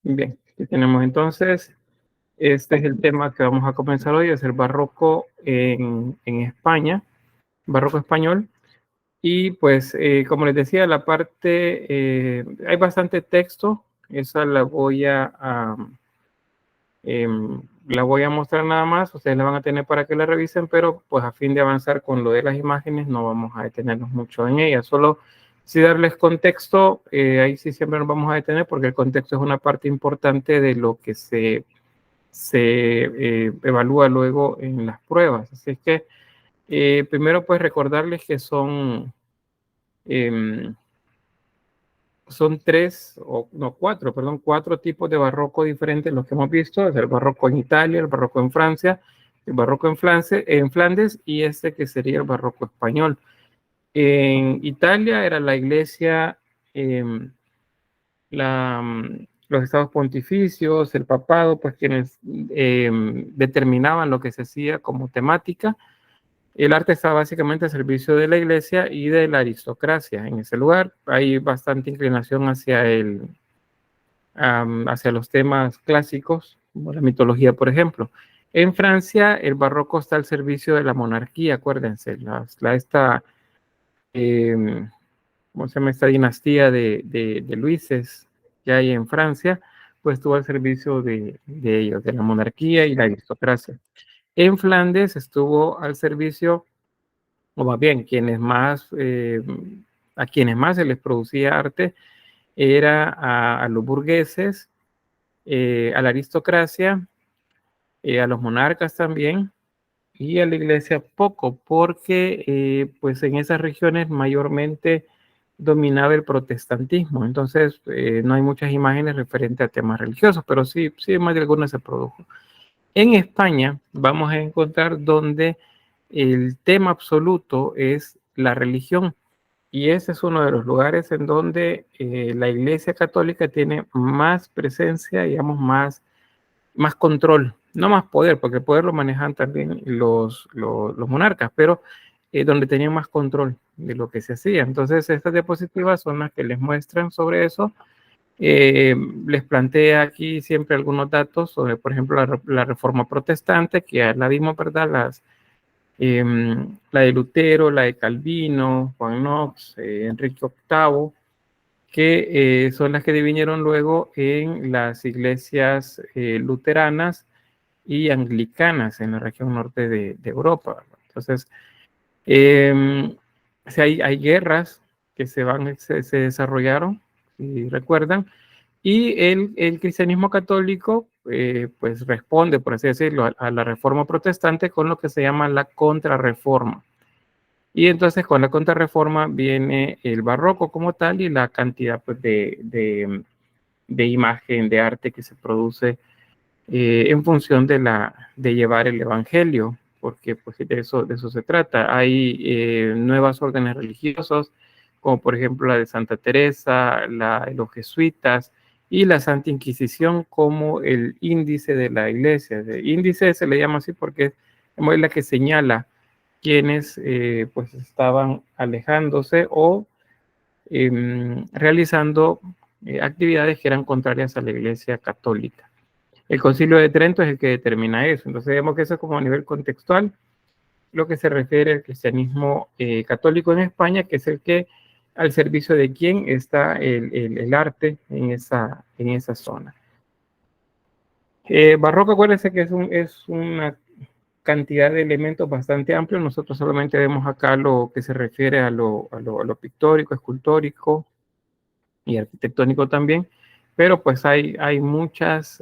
Bien, aquí tenemos entonces, este es el tema que vamos a comenzar hoy, es el barroco en España, barroco español. Y pues, como les decía, la parte, hay bastante texto, esa la voy a mostrar nada más, ustedes la van a tener para que la revisen, pero pues a fin de avanzar con lo de las imágenes no vamos a detenernos mucho en ella, solo si darles contexto, ahí sí siempre nos vamos a detener porque el contexto es una parte importante de lo que se evalúa luego en las pruebas. Así es que primero pues recordarles que eh, son cuatro tipos de barroco diferentes los que hemos visto. Es el barroco en Italia, el barroco en Francia, el barroco en Flandes y este que sería el barroco español. En Italia era la iglesia, eh, los estados pontificios, el papado, pues quienes determinaban lo que se hacía como temática. El arte está básicamente al servicio de la iglesia y de la aristocracia. En ese lugar hay bastante inclinación hacia los temas clásicos, como la mitología, por ejemplo. En Francia, el barroco está al servicio de la monarquía, acuérdense, esta, eh, ¿cómo se llama? Esta dinastía de Luises que hay en Francia, pues estuvo al servicio de ellos, de la monarquía y la aristocracia. En Flandes estuvo al servicio, o más bien, a quienes más se les producía arte era a los burgueses, a la aristocracia, a los monarcas también, y a la iglesia poco, porque pues en esas regiones mayormente dominaba el protestantismo, entonces no hay muchas imágenes referentes a temas religiosos, pero sí más de algunas se produjo. En España vamos a encontrar donde el tema absoluto es la religión, y ese es uno de los lugares en donde la Iglesia Católica tiene más presencia, digamos, más control, no más poder, porque el poder lo manejan también los monarcas, pero donde tenían más control de lo que se hacía. Entonces, estas diapositivas son las que les muestran sobre eso. Les plantea aquí siempre algunos datos sobre, por ejemplo, la Reforma Protestante, que ya la vimos, ¿verdad? La de Lutero, la de Calvino, Juan Knox, Enrique VIII, que son las que divinieron luego en las iglesias luteranas y anglicanas en la región norte de Europa. Entonces, si hay guerras que se desarrollaron, si recuerdan, y el cristianismo católico pues responde, por así decirlo, a la reforma protestante con lo que se llama la contrarreforma. Y entonces con la contrarreforma viene el barroco como tal y la cantidad pues, de imagen, de arte que se produce en función de llevar el evangelio, porque pues de eso se trata. Hay nuevas órdenes religiosas, como por ejemplo la de Santa Teresa, de los jesuitas y la Santa Inquisición como el índice de la iglesia. El índice se le llama así porque es la que señala quienes pues estaban alejándose o realizando actividades que eran contrarias a la iglesia católica. El Concilio de Trento es el que determina eso. Entonces, vemos que eso es como a nivel contextual, lo que se refiere al cristianismo católico en España, que es el que al servicio de quién está el arte en esa zona. Barroco, acuérdense que es una cantidad de elementos bastante amplios. Nosotros solamente vemos acá lo que se refiere a lo pictórico, escultórico y arquitectónico también, pero pues hay muchos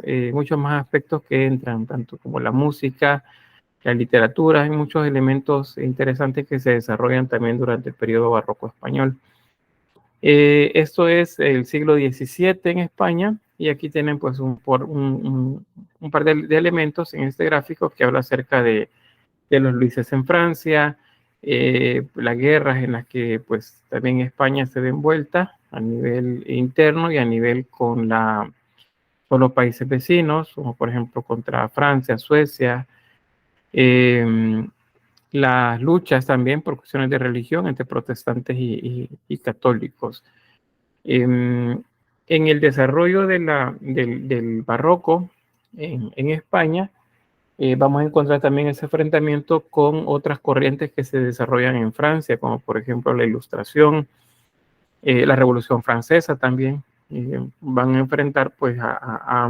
más aspectos que entran, tanto como la música, la literatura, hay muchos elementos interesantes que se desarrollan también durante el periodo barroco español. Esto es el siglo XVII en España y aquí tienen pues un par de elementos en este gráfico que habla acerca de los Luises en Francia, las guerras en las que pues también España se ve envuelta a nivel interno y a nivel con los países vecinos, como por ejemplo contra Francia, Suecia, las luchas también por cuestiones de religión entre protestantes y católicos. En el desarrollo del barroco en España, vamos a encontrar también ese enfrentamiento con otras corrientes que se desarrollan en Francia, como por ejemplo la Ilustración, la Revolución Francesa también. Van a enfrentar pues a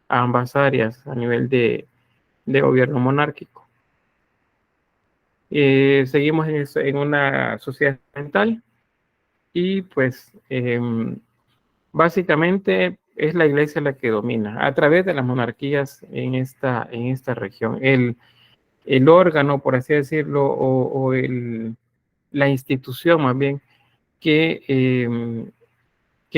ambas áreas a nivel de gobierno monárquico. Seguimos en una sociedad mental y pues básicamente es la iglesia la que domina a través de las monarquías en esta región. El órgano, por así decirlo, o la institución más bien que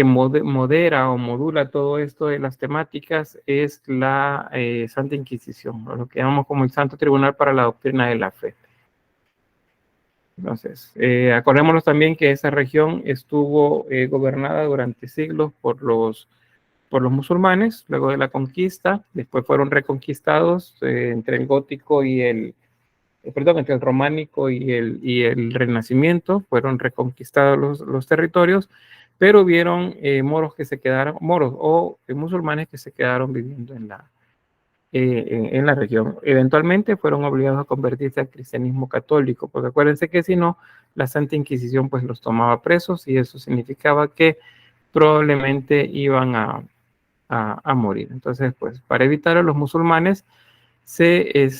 modera o modula todo esto de las temáticas es la Santa Inquisición, lo que llamamos como el Santo Tribunal para la Doctrina de la Fe. Entonces, acordémonos también que esa región estuvo gobernada durante siglos por los musulmanes, luego de la conquista, después fueron reconquistados entre el gótico y entre el románico y el renacimiento, fueron reconquistados los territorios, pero hubieron moros que se quedaron, moros o musulmanes que se quedaron viviendo en la región. Eventualmente fueron obligados a convertirse al cristianismo católico, porque acuérdense que si no, la Santa Inquisición pues los tomaba presos y eso significaba que probablemente iban a morir. Entonces, pues para evitar a los musulmanes, se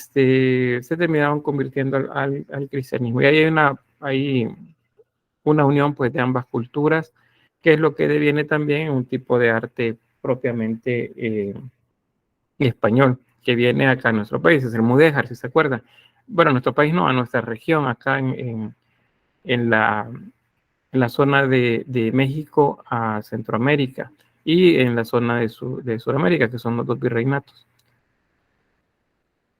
terminaron convirtiendo al cristianismo. Y hay una unión pues de ambas culturas, que es lo que deviene también en un tipo de arte propiamente español, que viene acá a nuestro país, es el mudéjar, si se acuerdan. Bueno, a nuestro país no, a nuestra región, acá en la zona de México a Centroamérica y en la zona de Sudamérica, que son los dos virreinatos.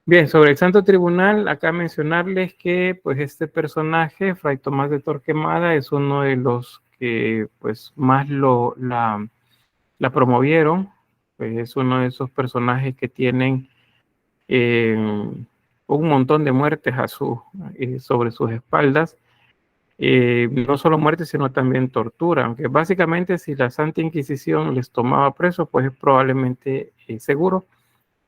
Bien, sobre el Santo Tribunal, acá mencionarles que pues este personaje, Fray Tomás de Torquemada, es uno de los que pues más la promovieron, pues es uno de esos personajes que tienen un montón de muertes sobre sus espaldas, no solo muertes, sino también tortura, aunque básicamente si la Santa Inquisición les tomaba presos, pues es probablemente seguro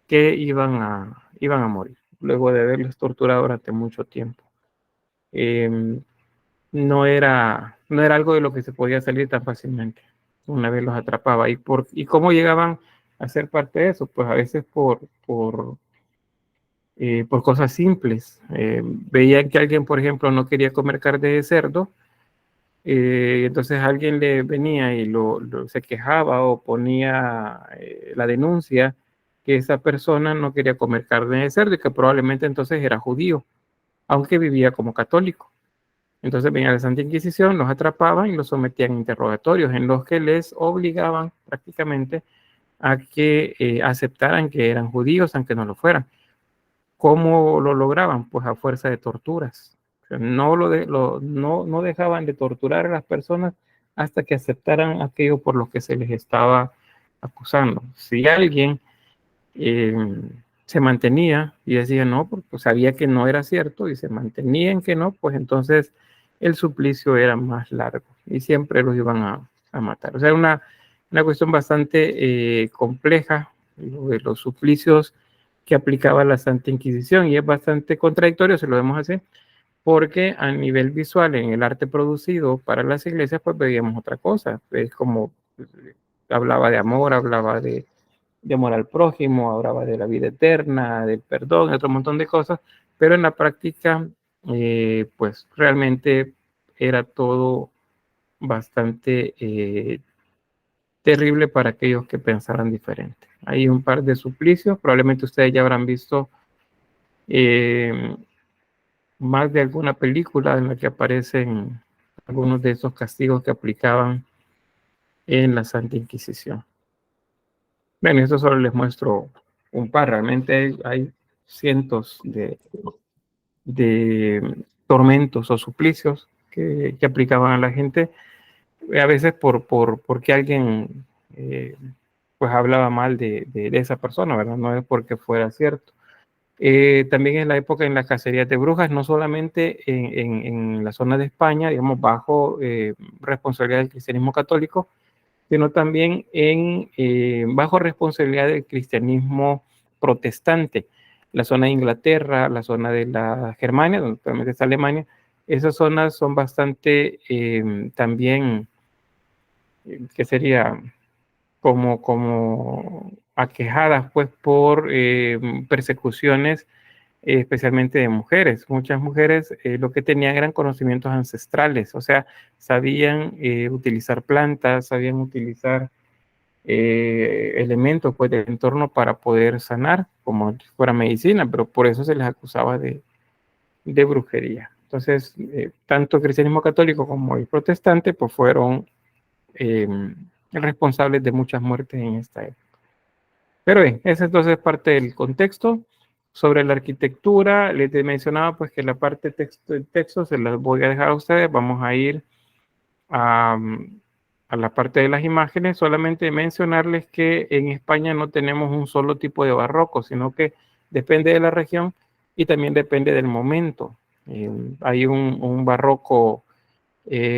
que iban a morir, luego de haberles torturado durante mucho tiempo. No era algo de lo que se podía salir tan fácilmente, una vez los atrapaba. ¿Y cómo llegaban a ser parte de eso? Pues a veces por cosas simples. Veían que alguien, por ejemplo, no quería comer carne de cerdo, entonces alguien le venía y se quejaba o ponía la denuncia que esa persona no quería comer carne de cerdo y que probablemente entonces era judío, aunque vivía como católico. Entonces venía la Santa Inquisición, los atrapaban y los sometían a interrogatorios en los que les obligaban prácticamente a que aceptaran que eran judíos, aunque no lo fueran. ¿Cómo lo lograban? Pues a fuerza de torturas. O sea, no dejaban de torturar a las personas hasta que aceptaran aquello por lo que se les estaba acusando. Si alguien eh, se mantenía y decía no, porque sabía que no era cierto y se mantenía en que no, pues entonces el suplicio era más largo y siempre los iban a matar. O sea, una cuestión bastante compleja, de los suplicios que aplicaba la Santa Inquisición, y es bastante contradictorio, se lo vemos así, porque a nivel visual, en el arte producido para las iglesias, pues veíamos otra cosa. Es como hablaba de amor, hablaba de amor al prójimo, hablaba de la vida eterna, del perdón, otro montón de cosas, pero en la práctica, pues realmente era todo bastante terrible para aquellos que pensaran diferente. Hay un par de suplicios, probablemente ustedes ya habrán visto más de alguna película en la que aparecen algunos de esos castigos que aplicaban en la Santa Inquisición. Bueno, esto solo les muestro un par, realmente hay cientos de tormentos o suplicios que aplicaban a la gente, a veces porque alguien pues hablaba mal de esa persona, ¿verdad? No es porque fuera cierto. También en la época en las cacerías de brujas, no solamente en la zona de España, digamos, bajo responsabilidad del cristianismo católico, sino también bajo responsabilidad del cristianismo protestante. La zona de Inglaterra, la zona de la Germania, donde actualmente está Alemania, esas zonas son bastante también, ¿qué sería? Como aquejadas pues por persecuciones, especialmente de mujeres. Muchas mujeres lo que tenían eran conocimientos ancestrales, o sea, sabían utilizar plantas, sabían utilizar elementos pues del entorno para poder sanar, como si fuera medicina, pero por eso se les acusaba de brujería. Entonces, tanto el cristianismo católico como el protestante pues fueron eh, responsables de muchas muertes en esta época. Pero bien, esa entonces es parte del contexto. Sobre la arquitectura, les mencionaba pues que la parte texto se las voy a dejar a ustedes. Vamos a ir a, a la parte de las imágenes. Solamente mencionarles que en España no tenemos un solo tipo de barroco, sino que depende de la región y también depende del momento. Hay un barroco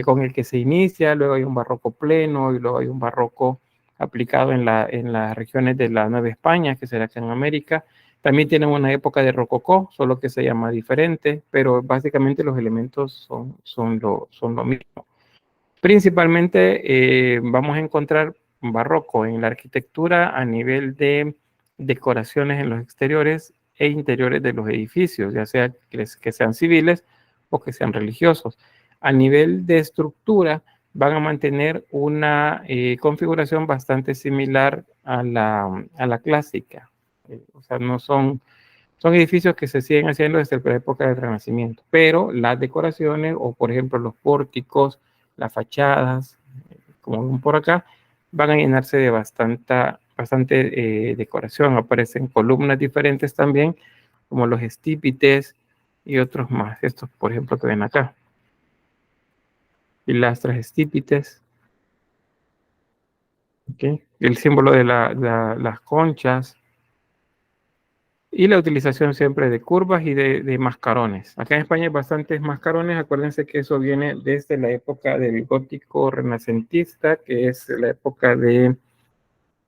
con el que se inicia, luego hay un barroco pleno y luego hay un barroco aplicado en las regiones de la Nueva España, que será acá en América. También tienen una época de rococó, solo que se llama diferente, pero básicamente los elementos son lo mismo. Principalmente vamos a encontrar barroco en la arquitectura a nivel de decoraciones en los exteriores e interiores de los edificios, ya sea que sean civiles o que sean religiosos. A nivel de estructura van a mantener una configuración bastante similar a la clásica. O sea, no son edificios que se siguen haciendo desde la época del Renacimiento, pero las decoraciones o, por ejemplo, los pórticos, las fachadas, como ven por acá, van a llenarse de bastante decoración. Aparecen columnas diferentes también, como los estípites y otros más. Estos, por ejemplo, que ven acá. Pilastras estípites. ¿Okay? El símbolo de las conchas. Y la utilización siempre de curvas y de mascarones. Acá en España hay bastantes mascarones. Acuérdense que eso viene desde la época del gótico renacentista, que es la época del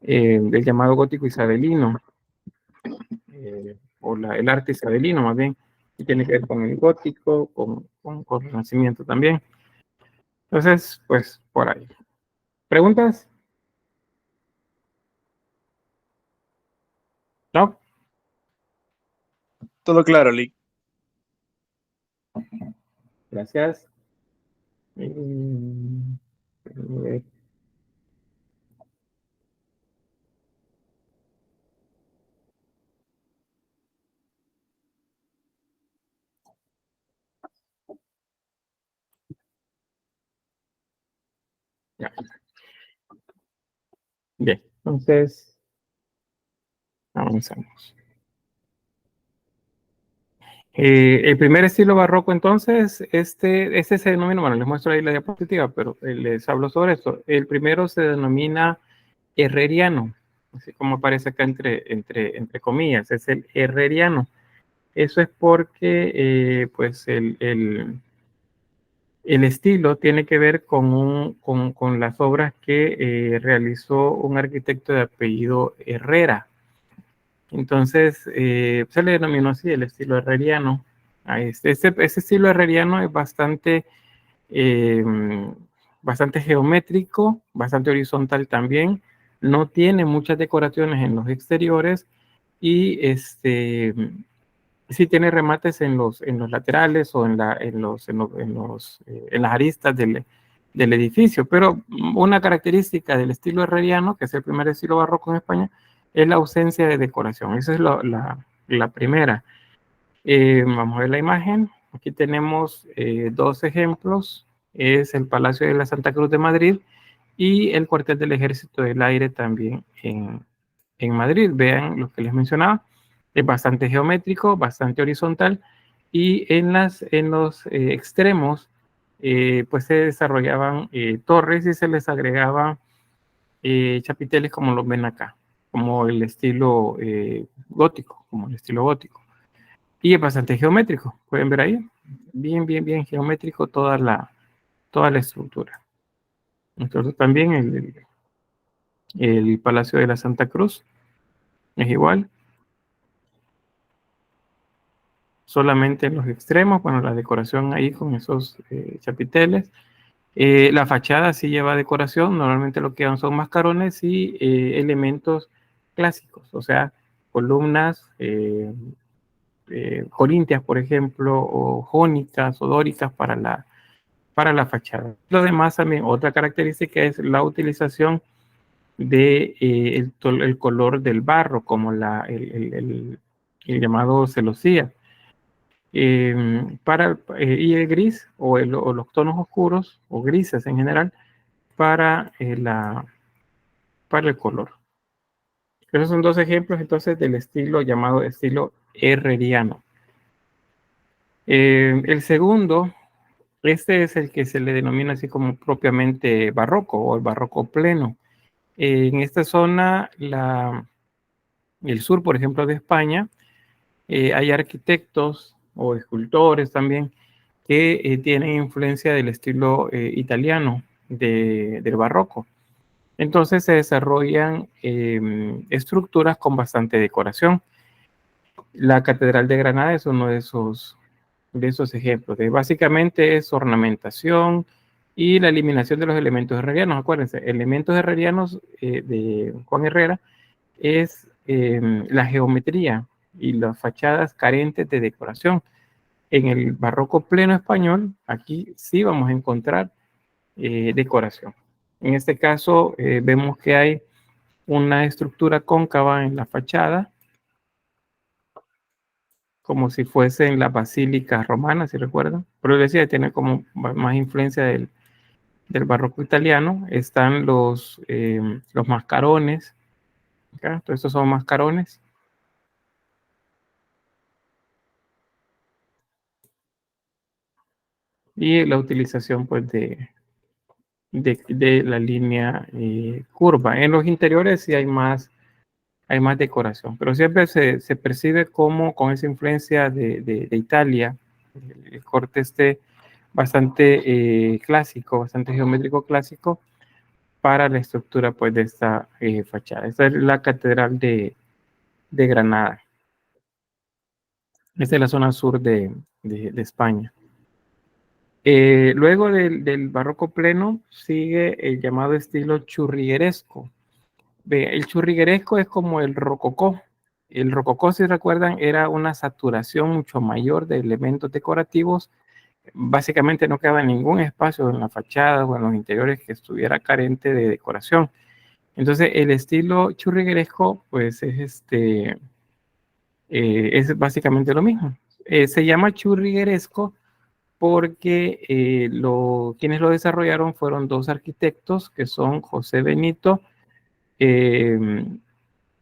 llamado gótico isabelino, el arte isabelino más bien, y tiene que ver con el gótico, con el renacimiento también. Entonces, pues por ahí. ¿Preguntas? ¿No? Todo claro, Lee. Gracias. Ya. Bien, entonces avanzamos. El primer estilo barroco, entonces, este se denomina, bueno, les muestro ahí la diapositiva, pero les hablo sobre esto. El primero se denomina herreriano, así como aparece acá entre comillas, es el herreriano. Eso es porque, pues, el estilo tiene que ver con las obras que realizó un arquitecto de apellido Herrera. Entonces, se le denominó así el estilo herreriano. Ese estilo herreriano es eh, bastante geométrico, bastante horizontal también. No tiene muchas decoraciones en los exteriores y sí tiene remates en los laterales o en las aristas del edificio. Pero una característica del estilo herreriano, que es el primer estilo barroco en España, es la ausencia de decoración. Esa es la primera. Vamos a ver la imagen. Aquí tenemos dos ejemplos. Es el Palacio de la Santa Cruz de Madrid y el cuartel del Ejército del Aire también en Madrid. Vean lo que les mencionaba. Es bastante geométrico, bastante horizontal y en los extremos pues se desarrollaban torres y se les agregaban chapiteles como los ven acá, como el estilo gótico, como el estilo gótico. Y es bastante geométrico, pueden ver ahí, bien geométrico toda la estructura. Entonces también El Palacio de la Santa Cruz es igual. Solamente en los extremos, bueno, la decoración ahí con esos chapiteles. La fachada sí lleva decoración, normalmente lo que son mascarones y elementos clásicos, o sea, columnas corintias, por ejemplo, o jónicas o dóricas para la fachada. Lo demás también, otra característica es la utilización de el color del barro, como el llamado celosía. Y el gris o los tonos oscuros o grises en general para, para el color. Esos son dos ejemplos entonces del estilo llamado estilo herreriano. El segundo, este es el que se le denomina así como propiamente barroco o el barroco pleno. En esta zona, el sur, por ejemplo, de España, hay arquitectos o escultores también que tienen influencia del estilo italiano del barroco. Entonces se desarrollan estructuras con bastante decoración. La Catedral de Granada es uno de esos ejemplos. Básicamente es ornamentación y la eliminación de los elementos herrerianos. Acuérdense, elementos herrerianos de Juan Herrera es la geometría y las fachadas carentes de decoración. En el barroco pleno español, aquí sí vamos a encontrar decoración. En este caso, vemos que hay una estructura cóncava en la fachada, como si fuese en la basílica romana, si recuerdan. Pero decía, tiene como más influencia del barroco italiano. Están los mascarones. ¿Okay? Todos estos son mascarones. Y la utilización pues de la línea curva. En los interiores sí hay más decoración, pero siempre se percibe como con esa influencia de Italia, el corte bastante clásico, bastante geométrico clásico para la estructura pues de esta fachada. Esta es la Catedral de Granada. Esta es la zona sur de España. Luego del barroco pleno sigue el llamado estilo churrigueresco. El churrigueresco es como el rococó. El rococó, si recuerdan, era una saturación mucho mayor de elementos decorativos. Básicamente no quedaba ningún espacio en la fachada o en los interiores que estuviera carente de decoración. Entonces, el estilo churrigueresco, pues es básicamente lo mismo. Se llama churrigueresco porque quienes lo desarrollaron fueron dos arquitectos que son José Benito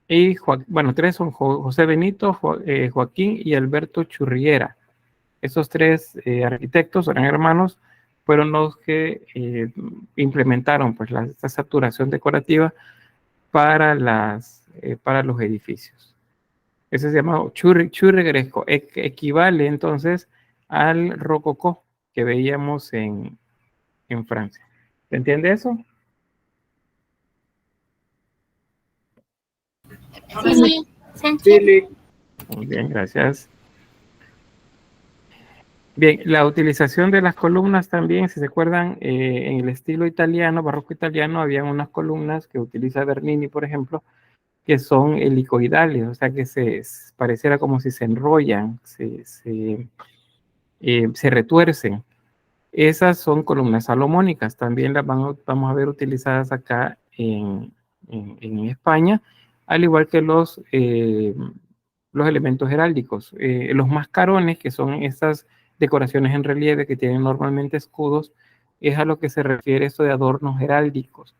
y bueno, tres son José Benito, Joaquín y Alberto Churriera. Esos tres arquitectos, eran hermanos, fueron los que implementaron pues esta saturación decorativa para los edificios. Ese se llama churrigueresco, equivale entonces al rococó que veíamos en Francia. ¿Se entiende eso? Sí, se entiende. Muy bien, gracias. Bien, la utilización de las columnas también, si se acuerdan, en el estilo italiano, barroco italiano, habían unas columnas que utiliza Bernini, por ejemplo, que son helicoidales, o sea que pareciera como si se enrollan, se retuercen. Esas son columnas salomónicas, también las vamos a ver utilizadas acá en España, al igual que los elementos heráldicos. Los mascarones, que son estas decoraciones en relieve que tienen normalmente escudos, es a lo que se refiere esto de adornos heráldicos.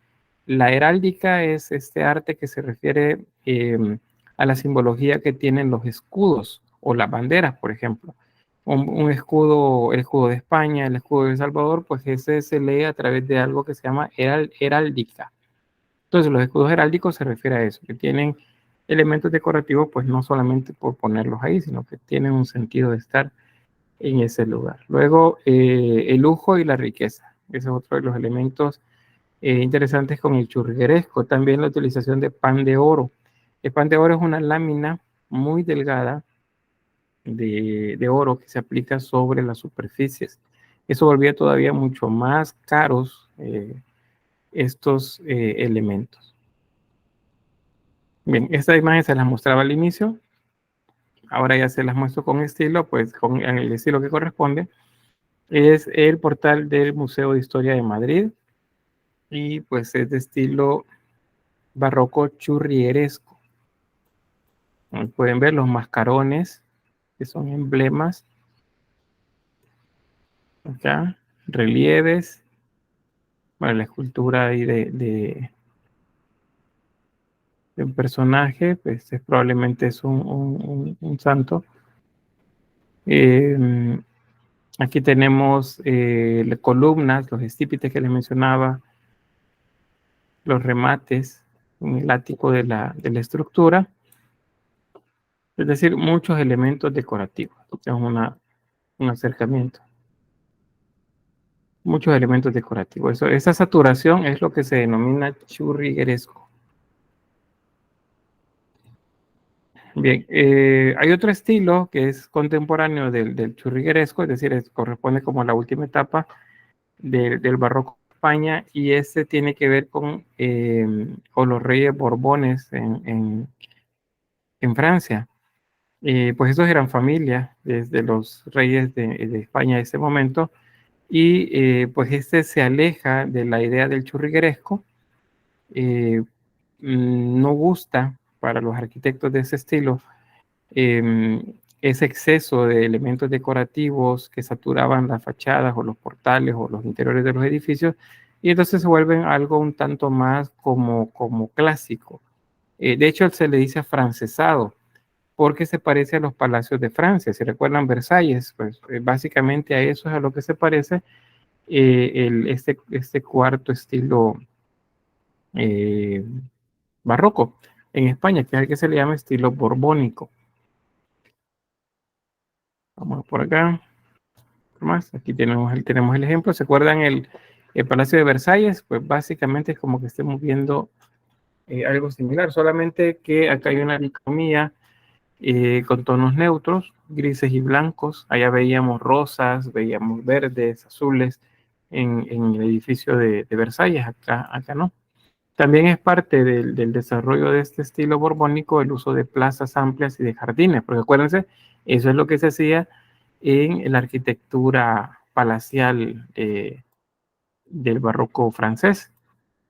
La heráldica es este arte que se refiere a la simbología que tienen los escudos o las banderas, por ejemplo. Un escudo, el escudo de España, el escudo de El Salvador, pues ese se lee a través de algo que se llama heráldica. Entonces, los escudos heráldicos se refiere a eso, que tienen elementos decorativos, pues no solamente por ponerlos ahí, sino que tienen un sentido de estar en ese lugar. Luego, el lujo y la riqueza. Ese es otro de los elementos interesantes con el churrigueresco. También la utilización de pan de oro. El pan de oro es una lámina muy delgada de oro que se aplica sobre las superficies. Eso volvía todavía mucho más caros estos elementos. Bien, esta imagen se las mostraba al inicio. Ahora ya se las muestro con estilo, pues con el estilo que corresponde. Es el portal del Museo de Historia de Madrid y pues es de estilo barroco churrigueresco. Pueden ver los mascarones, que son emblemas. Acá, relieves. Bueno, la escultura ahí de un personaje, pues probablemente es un santo. Aquí tenemos columnas, los estípites que les mencionaba, los remates, el ático de la estructura, es decir, muchos elementos decorativos. Tenemos un acercamiento. Muchos elementos decorativos. Esa saturación es lo que se denomina churrigueresco. Bien, hay otro estilo que es contemporáneo del churrigueresco, es decir, corresponde como a la última etapa del barroco de España, y este tiene que ver con los reyes Borbones en Francia. Pues esos eran familia desde los reyes de España de ese momento, y pues este se aleja de la idea del churrigueresco, no gusta para los arquitectos de ese estilo ese exceso de elementos decorativos que saturaban las fachadas o los portales o los interiores de los edificios, y entonces se vuelven algo un tanto más como clásico. De hecho, se le dice afrancesado, porque se parece a los palacios de Francia. Si recuerdan Versalles, pues básicamente a eso es a lo que se parece este cuarto estilo barroco en España, que es el que se le llama estilo borbónico. Vamos por acá. Más. Aquí tenemos el ejemplo. ¿Se acuerdan el Palacio de Versalles? Pues básicamente es como que estemos viendo algo similar, solamente que acá hay una dicotomía con tonos neutros, grises y blancos. Allá veíamos rosas, veíamos verdes, azules en el edificio de Versalles, acá no. También es parte del desarrollo de este estilo borbónico el uso de plazas amplias y de jardines, porque acuérdense, eso es lo que se hacía en la arquitectura palacial del barroco francés.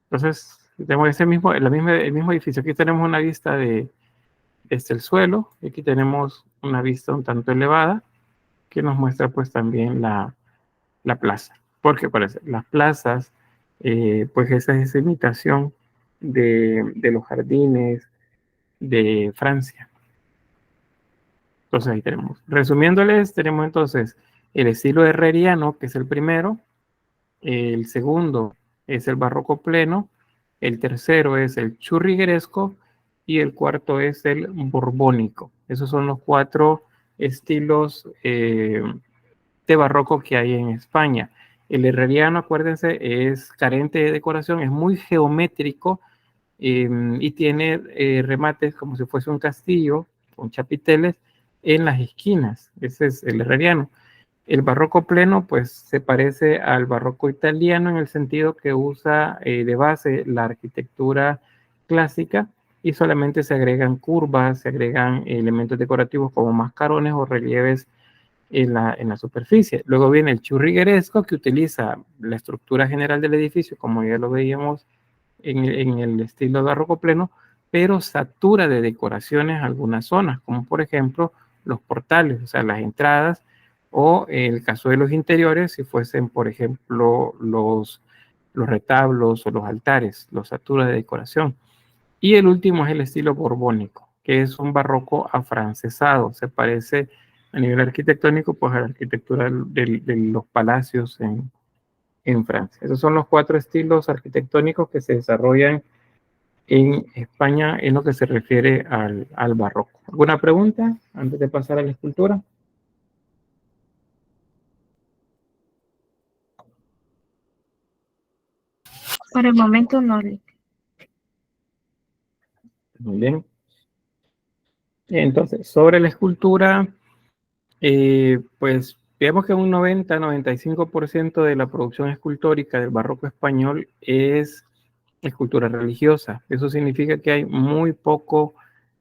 Entonces, tenemos el mismo edificio. Aquí tenemos una vista desde el suelo, y aquí tenemos una vista un tanto elevada que nos muestra pues también la plaza. Porque parece, las plazas, pues esa es esa imitación de los jardines de Francia. Entonces ahí tenemos. Resumiéndoles, tenemos entonces el estilo herreriano, que es el primero. El segundo es el barroco pleno. El tercero es el churrigueresco. Y el cuarto es el borbónico. Esos son los 4 estilos de barroco que hay en España. El herreriano, acuérdense, es carente de decoración, es muy geométrico y tiene remates como si fuese un castillo con chapiteles en las esquinas. Ese es el herreriano. El barroco pleno, pues se parece al barroco italiano en el sentido que usa de base la arquitectura clásica y solamente se agregan curvas, se agregan elementos decorativos como mascarones o relieves en la superficie. Luego viene el churrigueresco, que utiliza la estructura general del edificio, como ya lo veíamos en el estilo barroco pleno, pero satura de decoraciones algunas zonas, como por ejemplo los portales, o sea, las entradas, o en el caso de los interiores, si fuesen, por ejemplo, los retablos o los altares, los satura de decoración. Y el último es el estilo borbónico, que es un barroco afrancesado, se parece a nivel arquitectónico pues a la arquitectura de los palacios en Francia. Esos son los 4 estilos arquitectónicos que se desarrollan en España en lo que se refiere al barroco. ¿Alguna pregunta antes de pasar a la escultura? Por el momento no. Muy bien. Entonces, sobre la escultura, pues vemos que un 90-95% de la producción escultórica del barroco español es escultura religiosa. Eso significa que hay muy poco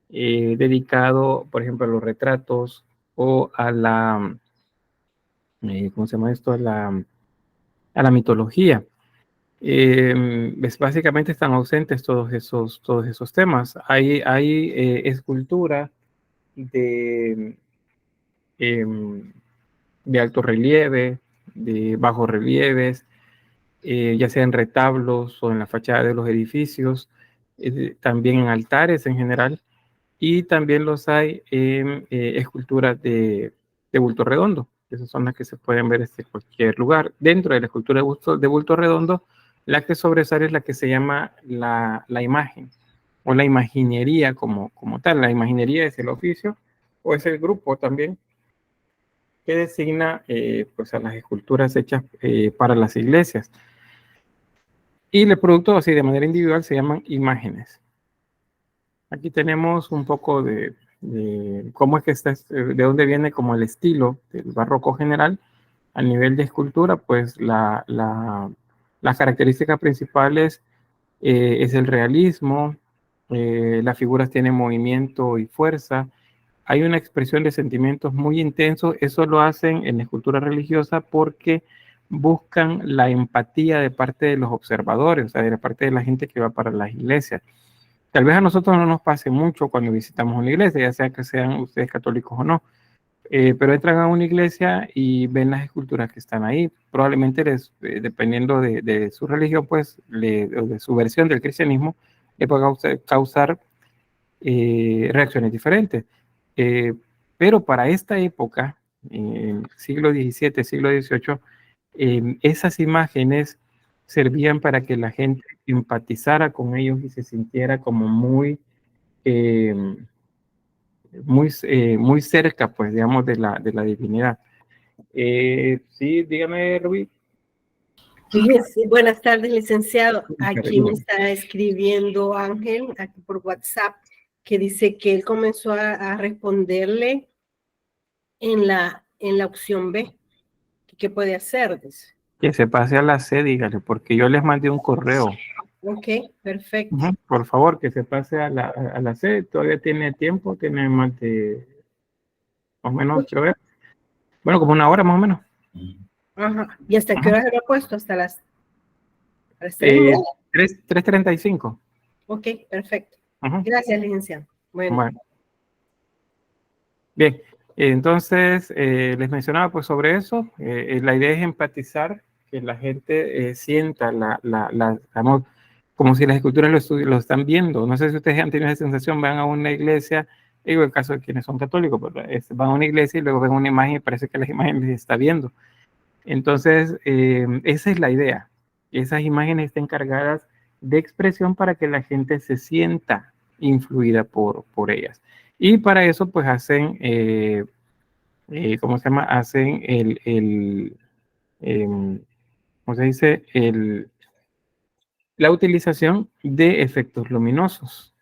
dedicado, por ejemplo, a los retratos o a la, ¿cómo se llama esto? A la mitología. Básicamente están ausentes todos esos temas. Hay escultura de, de alto relieve, de bajos relieves, ya sea en retablos o en la fachada de los edificios, también en altares en general, y también los hay en esculturas de bulto redondo. Esas son las que se pueden ver en cualquier lugar. Dentro de la escultura de bulto redondo, la que sobresale es la que se llama la imagen o la imaginería como tal. La imaginería es el oficio o es el grupo también que designa pues a las esculturas hechas para las iglesias. Y el producto así de manera individual se llaman imágenes. Aquí tenemos un poco de cómo es que está, de dónde viene como el estilo del barroco general. A nivel de escultura, pues las características principales es el realismo, las figuras tienen movimiento y fuerza, hay una expresión de sentimientos muy intensos. Eso lo hacen en la escultura religiosa porque buscan la empatía de parte de los observadores, o sea, de la parte de la gente que va para las iglesias. Tal vez a nosotros no nos pase mucho cuando visitamos una iglesia, ya sea que sean ustedes católicos o no, pero entran a una iglesia y ven las esculturas que están ahí. Probablemente dependiendo de su religión, pues, de su versión del cristianismo, le puede causar reacciones diferentes. Pero para esta época, siglo XVII, siglo XVIII, esas imágenes servían para que la gente empatizara con ellos y se sintiera como muy cerca, pues, digamos, de la divinidad. Sí, dígame, Rubí. Sí, buenas tardes, licenciado. Aquí me está escribiendo Ángel, aquí por WhatsApp, que dice que él comenzó a responderle en la opción B. ¿Qué puede hacer? Dice. Que se pase a la C, dígale, porque yo les mandé un correo. Ok, perfecto. Por favor, que se pase a la C. Todavía tiene tiempo, tiene más o menos, quiero ver. Bueno, como una hora más o menos. Ajá. ¿Y hasta qué hora se lo ha puesto? Hasta las 3:35. Ok, perfecto. Gracias, licenciado. Bueno. Bien, entonces les mencionaba pues sobre eso. La idea es empatizar, que la gente sienta digamos, como si las esculturas lo están viendo. No sé si ustedes han tenido esa sensación, van a una iglesia, digo el caso de quienes son católicos, pero van a una iglesia y luego ven una imagen y parece que la imagen les está viendo. Entonces, esa es la idea. Esas imágenes están cargadas de expresión para que la gente se sienta influida por ellas. Y para eso, pues hacen, ¿cómo se llama? Hacen ¿cómo se dice? La utilización de efectos luminosos.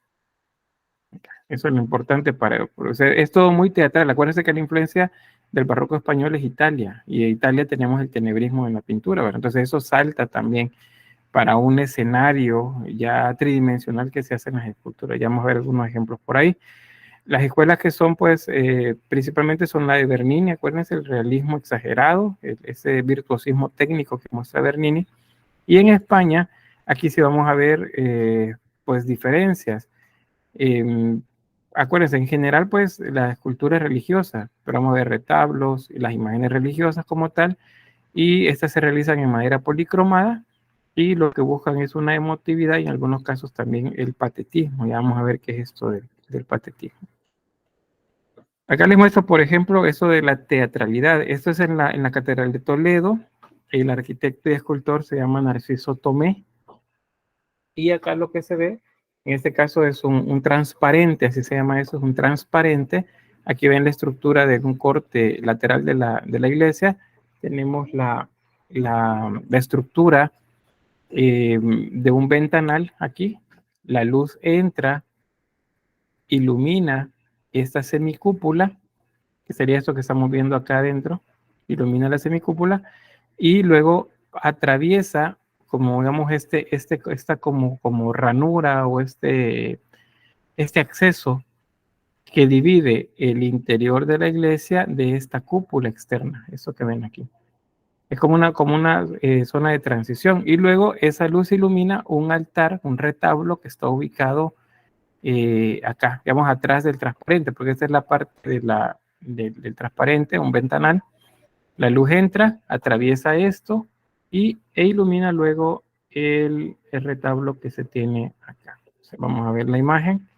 Eso es lo importante o sea, es todo muy teatral. Acuérdense que la influencia del barroco español es Italia, y en Italia tenemos el tenebrismo en la pintura, ¿verdad? Entonces eso salta también para un escenario ya tridimensional que se hace en las esculturas. Ya vamos a ver algunos ejemplos por ahí. Las escuelas que son, pues, principalmente son la de Bernini. Acuérdense, el realismo exagerado, ese virtuosismo técnico que muestra Bernini. Y en España, aquí sí vamos a ver, pues, diferencias. Acuérdense, en general, pues, la escultura es religiosa, pero vamos a ver retablos y las imágenes religiosas como tal, y estas se realizan en madera policromada, y lo que buscan es una emotividad y en algunos casos también el patetismo. Ya vamos a ver qué es esto del patetismo. Acá les muestro, por ejemplo, eso de la teatralidad. Esto es en la Catedral de Toledo. El arquitecto y escultor se llama Narciso Tomé. Y acá lo que se ve, en este caso es un transparente, así se llama eso, es un transparente. Aquí ven la estructura de un corte lateral de la iglesia. Tenemos la estructura de un ventanal aquí. La luz entra, ilumina esta semicúpula, que sería esto que estamos viendo acá adentro, ilumina la semicúpula y luego atraviesa, como digamos, esta como ranura o este acceso que divide el interior de la iglesia de esta cúpula externa, eso que ven aquí. Es como una zona de transición. Y luego esa luz ilumina un altar, un retablo que está ubicado acá, digamos, atrás del transparente, porque esta es la parte del transparente, un ventanal. La luz entra, atraviesa esto e ilumina luego el retablo que se tiene acá. Entonces, vamos a ver la imagen.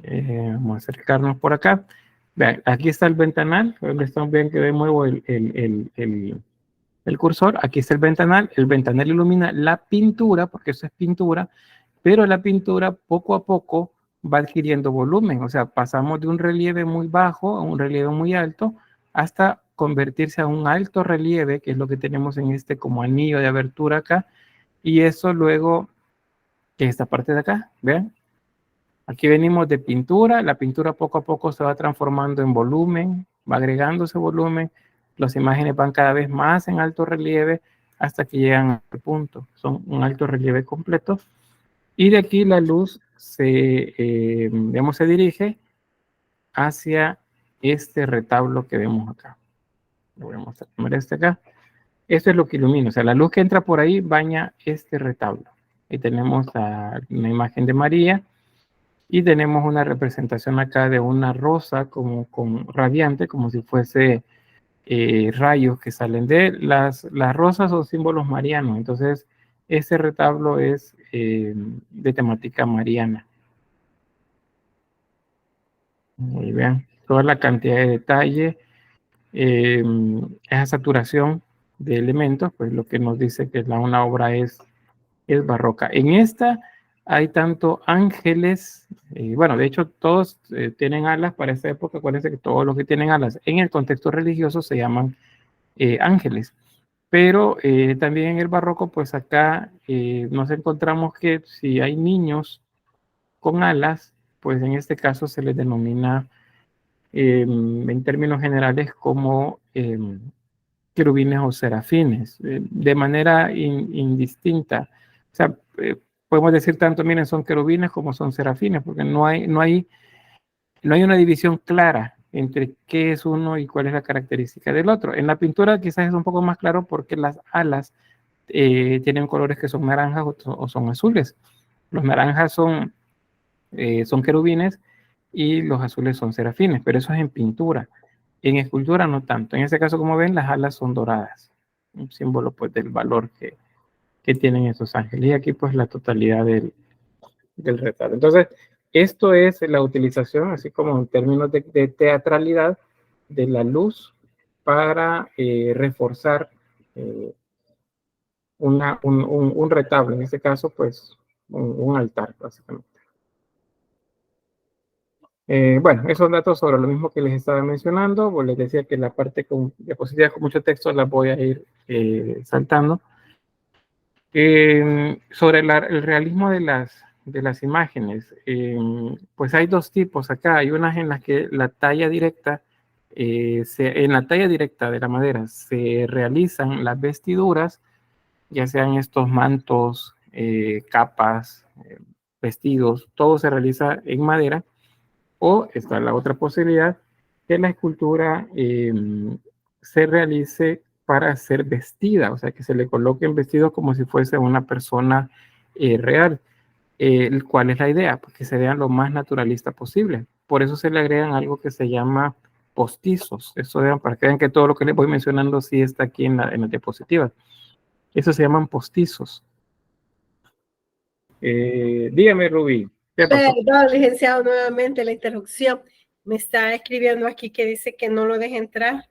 Vamos a acercarnos por acá. Vean, aquí está el ventanal. Están viendo que muevo el cursor. Aquí está el ventanal. El ventanal ilumina la pintura, porque eso es pintura, pero la pintura poco a poco va adquiriendo volumen. O sea, pasamos de un relieve muy bajo a un relieve muy alto hasta convertirse a un alto relieve, que es lo que tenemos en este como anillo de abertura acá. Y eso luego, que es esta parte de acá, vean. Aquí venimos de pintura, la pintura poco a poco se va transformando en volumen, va agregándose volumen, las imágenes van cada vez más en alto relieve hasta que llegan al punto, son un alto relieve completo, y de aquí la luz digamos, se dirige hacia este retablo que vemos acá. Lo voy a mostrar primero este acá. Esto es lo que ilumina, o sea, la luz que entra por ahí baña este retablo. Y tenemos una imagen de María, y tenemos una representación acá de una rosa como radiante, como si fuese rayos que salen de las rosas son símbolos marianos. Entonces, este retablo es de temática mariana. Muy bien. Toda la cantidad de detalle, esa saturación de elementos, pues lo que nos dice que una obra es barroca. En esta hay tanto ángeles, bueno, de hecho todos tienen alas para esta época. Acuérdense que todos los que tienen alas en el contexto religioso se llaman ángeles. Pero también en el barroco, pues acá nos encontramos que si hay niños con alas, pues en este caso se les denomina en términos generales como querubines o serafines, de manera indistinta. O sea, podemos decir tanto, miren, son querubines como son serafines, porque no hay una división clara entre qué es uno y cuál es la característica del otro. En la pintura quizás es un poco más claro porque las alas tienen colores que son naranjas o son azules. Los naranjas son querubines y los azules son serafines, pero eso es en pintura. En escultura no tanto. En este caso, como ven, las alas son doradas, un símbolo pues del valor que tienen esos ángeles. Y aquí pues la totalidad del retrato. Entonces, esto es la utilización, así como en términos de teatralidad, de la luz para reforzar un retablo, en este caso pues un altar básicamente. Bueno, esos datos sobre lo mismo que les estaba mencionando, pues les decía que la parte con diapositivas con mucho texto las voy a ir saltando. Sobre el realismo de las imágenes, pues hay dos tipos acá. Hay unas en las que la talla directa, en la talla directa de la madera se realizan las vestiduras, ya sean estos mantos, capas, vestidos, todo se realiza en madera. O está la otra posibilidad, que la escultura se realice para ser vestida, o sea, que se le coloque en vestido como si fuese una persona real. ¿Cuál es la idea? Pues que se vean lo más naturalista posible. Por eso se le agregan algo que se llama postizos. Eso para que vean que todo lo que les voy mencionando sí está aquí en la diapositiva. Eso se llaman postizos. Dígame, Rubí. Perdón, licenciado, nuevamente la interrupción. Me está escribiendo aquí que dice que no lo deje entrar.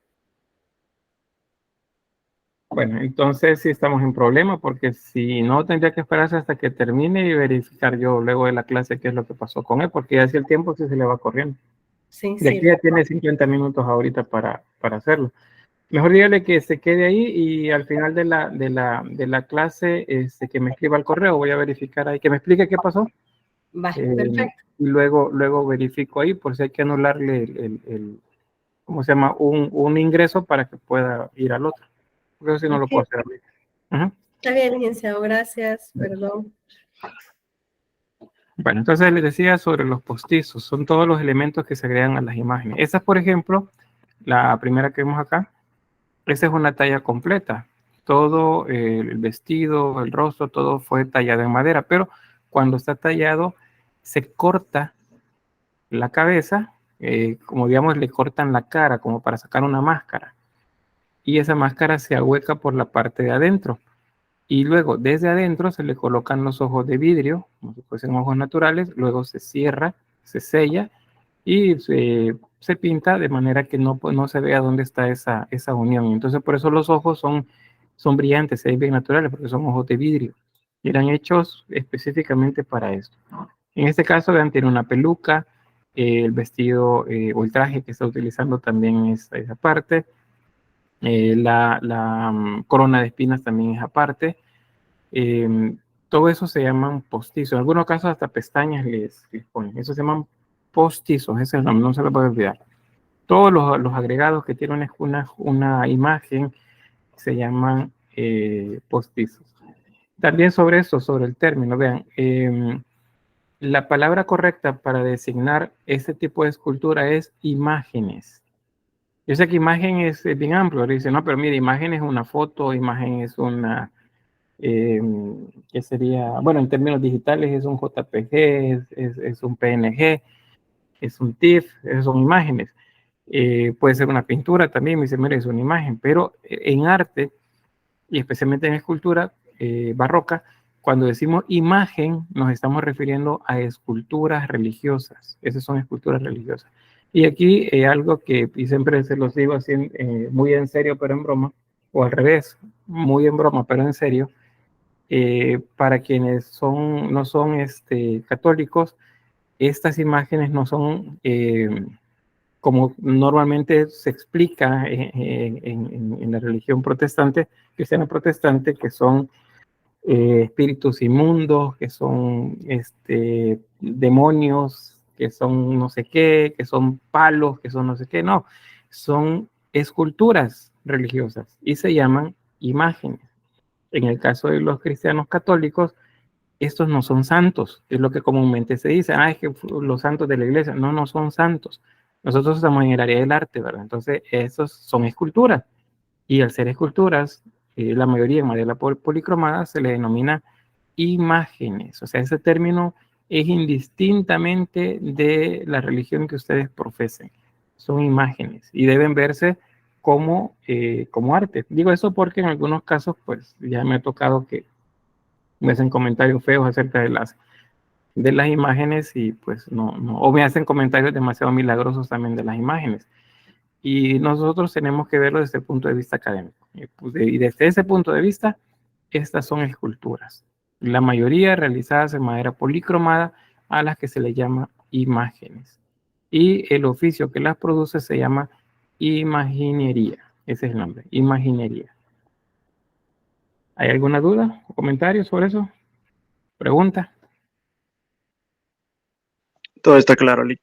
Bueno, entonces sí estamos en problema, porque si no, tendría que esperarse hasta que termine y verificar yo luego de la clase qué es lo que pasó con él, porque ya si el tiempo sí se le va corriendo. Sí, De aquí ya tiene 50 minutos ahorita para hacerlo. Mejor dígale que se quede ahí y al final de la clase que me escriba al correo, voy a verificar ahí, que me explique qué pasó. Va, perfecto. Y luego verifico ahí por si hay que anularle ¿cómo se llama? Un ingreso para que pueda ir al otro. Porque si no lo puedo hacer ahorita. Está bien, licenciado, gracias, perdón. Bueno, entonces les decía sobre los postizos, son todos los elementos que se agregan a las imágenes. Esa, por ejemplo, la primera que vemos acá, esa es una talla completa. Todo el vestido, el rostro, todo fue tallado en madera, pero cuando está tallado, se corta la cabeza, como digamos, le cortan la cara, como para sacar una máscara. Y esa máscara se ahueca por la parte de adentro. Y luego, desde adentro, se le colocan los ojos de vidrio, como si fuesen ojos naturales, luego se cierra, se sella y se pinta de manera que no se vea dónde está esa unión. Entonces, por eso los ojos son brillantes, se ven bien naturales, porque son ojos de vidrio. Y eran hechos específicamente para esto. En este caso, vean, tiene una peluca, el vestido o el traje que está utilizando también es esa parte. La corona de espinas también es aparte. Todo eso se llaman postizos. En algunos casos hasta pestañas les ponen. Eso se llaman postizos, ese es el nombre, no se lo puede olvidar. Todos los agregados que tienen una imagen se llaman postizos. También sobre eso, sobre el término, vean, la palabra correcta para designar este tipo de escultura es imágenes. Yo sé que imagen es bien amplio, dice, no, pero mire, imagen es una foto, imagen es una, ¿qué sería? Bueno, en términos digitales es un JPG, es un PNG, es un TIFF, esas son imágenes. Puede ser una pintura también, me dice, mire, es una imagen, pero en arte, y especialmente en escultura barroca, cuando decimos imagen, nos estamos refiriendo a esculturas religiosas. Esas son esculturas religiosas. Y aquí algo que y siempre se los digo así muy en serio, pero en broma, o al revés, muy en broma, pero en serio, para quienes no son católicos, estas imágenes no son como normalmente se explica en la religión protestante, cristiana protestante, que son espíritus inmundos, que son demonios, que son no sé qué, que son palos, que son no sé qué, no, son esculturas religiosas y se llaman imágenes. En el caso de los cristianos católicos, estos no son santos, es lo que comúnmente se dice, es que los santos de la iglesia, no son santos. Nosotros estamos en el área del arte, ¿verdad? Entonces, esos son esculturas. Y al ser esculturas, la mayoría en madera policromada se le denomina imágenes. O sea, ese término es indistintamente de la religión que ustedes profesen. Son imágenes y deben verse como arte. Digo eso porque en algunos casos, pues ya me ha tocado que me hacen comentarios feos acerca de las imágenes y pues no, o me hacen comentarios demasiado milagrosos también de las imágenes. Y nosotros tenemos que verlo desde el punto de vista académico. Y desde ese punto de vista, estas son esculturas. La mayoría realizadas en madera policromada, a las que se le llama imágenes. Y el oficio que las produce se llama imaginería. Ese es el nombre, imaginería. ¿Hay alguna duda o comentario sobre eso? ¿Pregunta? Todo está claro, Lic.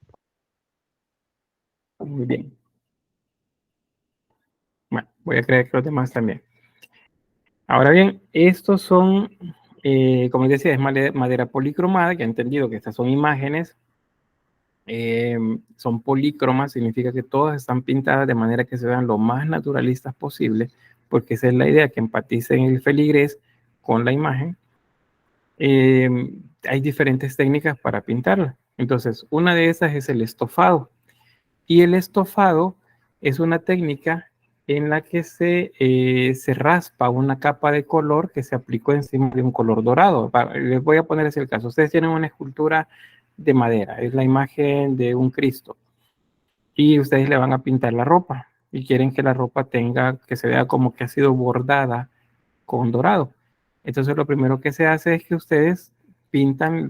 Muy bien. Bueno, voy a creer que los demás también. Ahora bien, estos son, como les decía, es madera policromada, que he entendido que estas son imágenes. Son polícromas, significa que todas están pintadas de manera que se vean lo más naturalistas posible, porque esa es la idea, que empaticen el feligrés con la imagen. Hay diferentes técnicas para pintarla. Entonces, una de esas es el estofado. Y el estofado es una técnica en la que se raspa una capa de color que se aplicó encima de un color dorado. Les voy a poner ese el caso. Ustedes tienen una escultura de madera, es la imagen de un Cristo. Y ustedes le van a pintar la ropa y quieren que la ropa que se vea como que ha sido bordada con dorado. Entonces lo primero que se hace es que ustedes pintan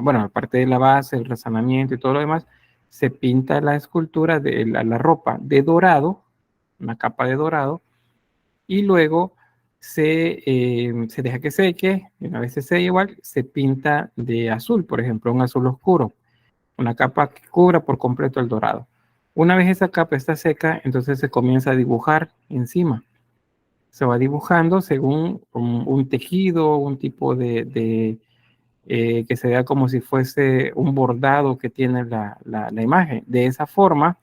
bueno, aparte de la base, el resanamiento y todo lo demás, se pinta la escultura de la ropa de dorado una capa de dorado, y luego se deja que seque, y una vez se seque igual, se pinta de azul, por ejemplo, un azul oscuro, una capa que cubra por completo el dorado. Una vez esa capa está seca, entonces se comienza a dibujar encima. Se va dibujando según un tejido, un tipo de que se vea como si fuese un bordado que tiene la imagen. De esa forma,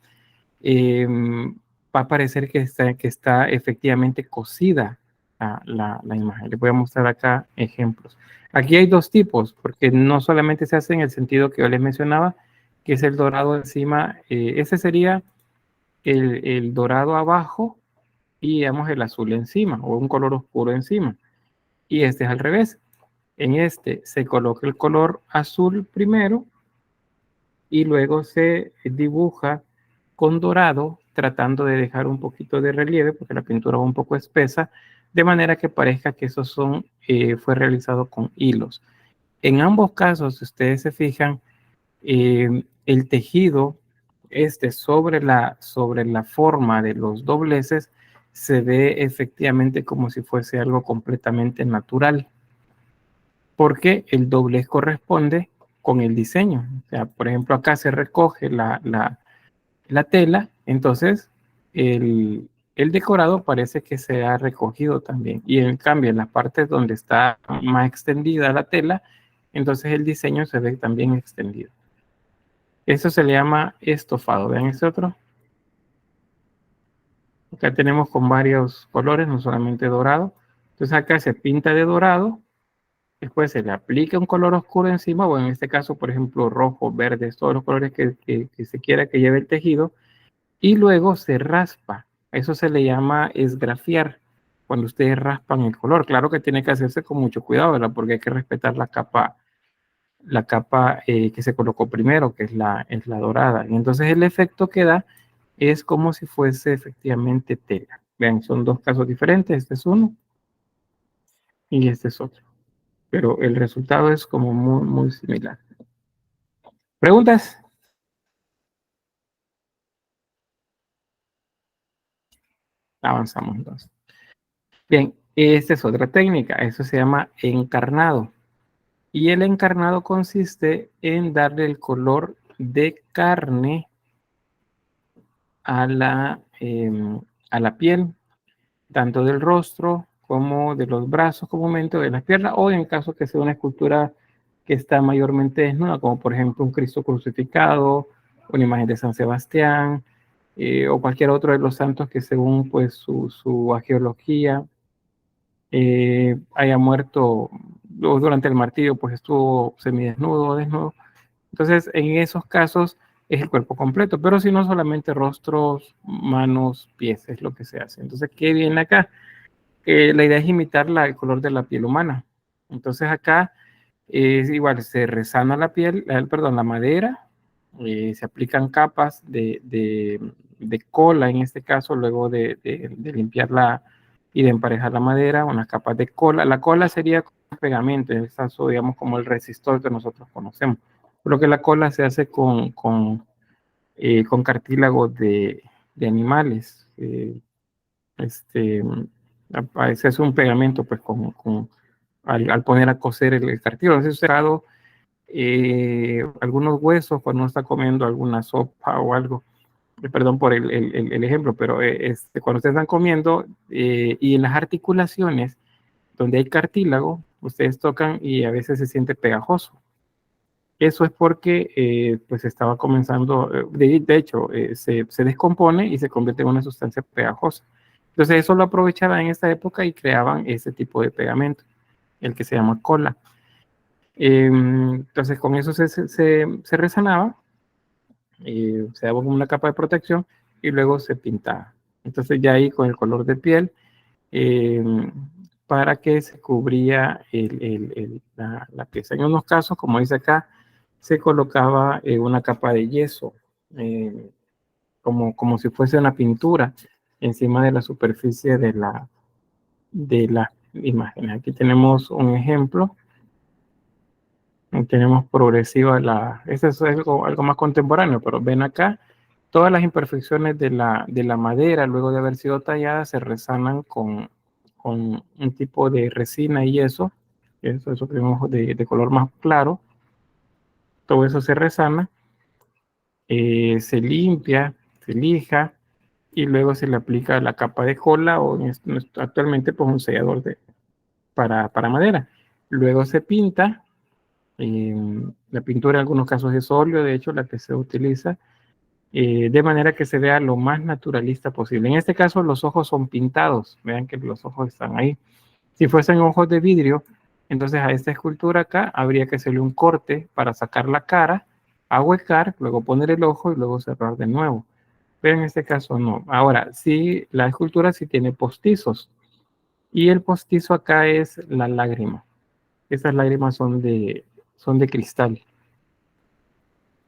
va a parecer que está efectivamente cosida la imagen. Les voy a mostrar acá ejemplos. Aquí hay dos tipos, porque no solamente se hace en el sentido que yo les mencionaba, que es el dorado encima. Ese sería el dorado abajo y digamos el azul encima, o un color oscuro encima. Y este es al revés. En este se coloca el color azul primero y luego se dibuja con dorado, tratando de dejar un poquito de relieve, porque la pintura va un poco espesa, de manera que parezca que eso fue realizado con hilos. En ambos casos, si ustedes se fijan, el tejido sobre la forma de los dobleces se ve efectivamente como si fuese algo completamente natural, porque el doblez corresponde con el diseño. O sea, por ejemplo, acá se recoge la tela, entonces el decorado parece que se ha recogido también. Y en cambio, en las partes donde está más extendida la tela, entonces el diseño se ve también extendido. Eso se le llama estofado. Vean este otro. Acá tenemos con varios colores, no solamente dorado. Entonces acá se pinta de dorado, después se le aplica un color oscuro encima, o en este caso, por ejemplo, rojo, verde, todos los colores que se quiera que lleve el tejido, y luego se raspa. Eso se le llama esgrafiar, cuando ustedes raspan el color. Claro que tiene que hacerse con mucho cuidado, ¿verdad? Porque hay que respetar la capa que se colocó primero, que es la dorada. Y entonces el efecto que da es como si fuese efectivamente tela. Vean, son dos casos diferentes. Este es uno y este es otro. Pero el resultado es como muy, muy similar. ¿Preguntas? Avanzamos entonces. Bien, esta es otra técnica. Eso se llama encarnado. Y el encarnado consiste en darle el color de carne a la piel, tanto del rostro como de los brazos comúnmente, o de las piernas, o en caso que sea una escultura que está mayormente desnuda, como por ejemplo un Cristo crucificado, una imagen de San Sebastián, o cualquier otro de los santos que según pues su agiología haya muerto durante el martirio, pues estuvo semidesnudo o desnudo. Entonces, en esos casos es el cuerpo completo, pero si no, solamente rostros, manos, pies, es lo que se hace. Entonces, ¿qué viene acá? La idea es imitar el color de la piel humana. Entonces, acá es igual, se resana la piel, perdón, la madera, se aplican capas de cola, en este caso, luego de limpiarla y de emparejar la madera, unas capas de cola. La cola sería pegamento, en este caso, digamos, como el resistor que nosotros conocemos. Pero que la cola se hace con cartílago de animales. A veces es un pegamento, pues, al poner a cocer el cartílago. Entonces, cerrado algunos huesos cuando uno está comiendo alguna sopa o algo. Perdón por el ejemplo, pero cuando ustedes están comiendo y en las articulaciones donde hay cartílago, ustedes tocan y a veces se siente pegajoso. Eso es porque pues estaba comenzando, de hecho, se descompone y se convierte en una sustancia pegajosa. Entonces eso lo aprovechaban en esta época y creaban ese tipo de pegamento, el que se llama cola. Entonces con eso se resanaba, se daba una capa de protección y luego se pintaba. Entonces ya ahí con el color de piel, para que se cubría la pieza. En unos casos, como dice acá, se colocaba una capa de yeso, como si fuese una pintura encima de la superficie de la imagen. Aquí tenemos un ejemplo. Tenemos progresiva este es algo más contemporáneo, pero ven acá Todas las imperfecciones de la madera, luego de haber sido tallada, se resanan con un tipo de resina y yeso, eso que vemos de color más claro. Todo eso se resana, se limpia, se lija y luego se le aplica la capa de cola o actualmente pues un sellador para madera. Luego se pinta, la pintura en algunos casos es óleo, de hecho la que se utiliza, de manera que se vea lo más naturalista posible. En este caso los ojos son pintados, vean que los ojos están ahí. Si fuesen ojos de vidrio, entonces a esta escultura acá habría que hacerle un corte para sacar la cara, ahuecar, luego poner el ojo y luego cerrar de nuevo. Pero en este caso no. Ahora, sí, la escultura sí tiene postizos. Y el postizo acá es la lágrima. Estas lágrimas son de cristal.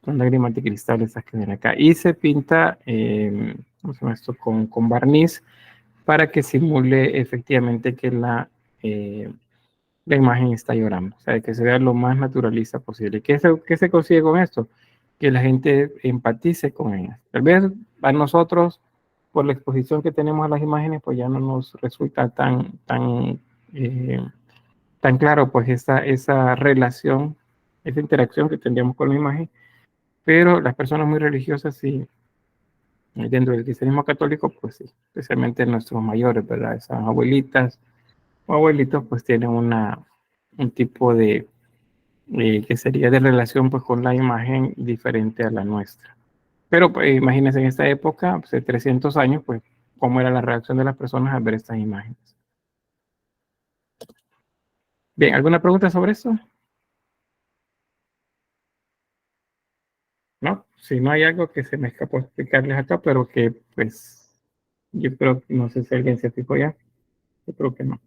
Son lágrimas de cristal estas que ven acá. Y se pinta, ¿cómo se llama esto? Con barniz para que simule efectivamente que la imagen está llorando. O sea, que se vea lo más naturalista posible. ¿Qué se consigue con esto? Que la gente empatice con ella. Tal vez a nosotros, por la exposición que tenemos a las imágenes, pues ya no nos resulta tan claro pues esa relación, esa interacción que tendríamos con la imagen, pero las personas muy religiosas sí, dentro del cristianismo católico, pues sí, especialmente nuestros mayores, ¿verdad? Esas abuelitas o abuelitos pues tienen un tipo de, que sería de relación pues con la imagen diferente a la nuestra. Pero pues, imagínense en esta época, pues, de 300 años, pues cómo era la reacción de las personas al ver estas imágenes. Bien, ¿alguna pregunta sobre esto? ¿No? Si no hay algo que se me escapó explicarles acá, pero que pues yo creo que no sé si alguien se fijó ya. Yo creo que no.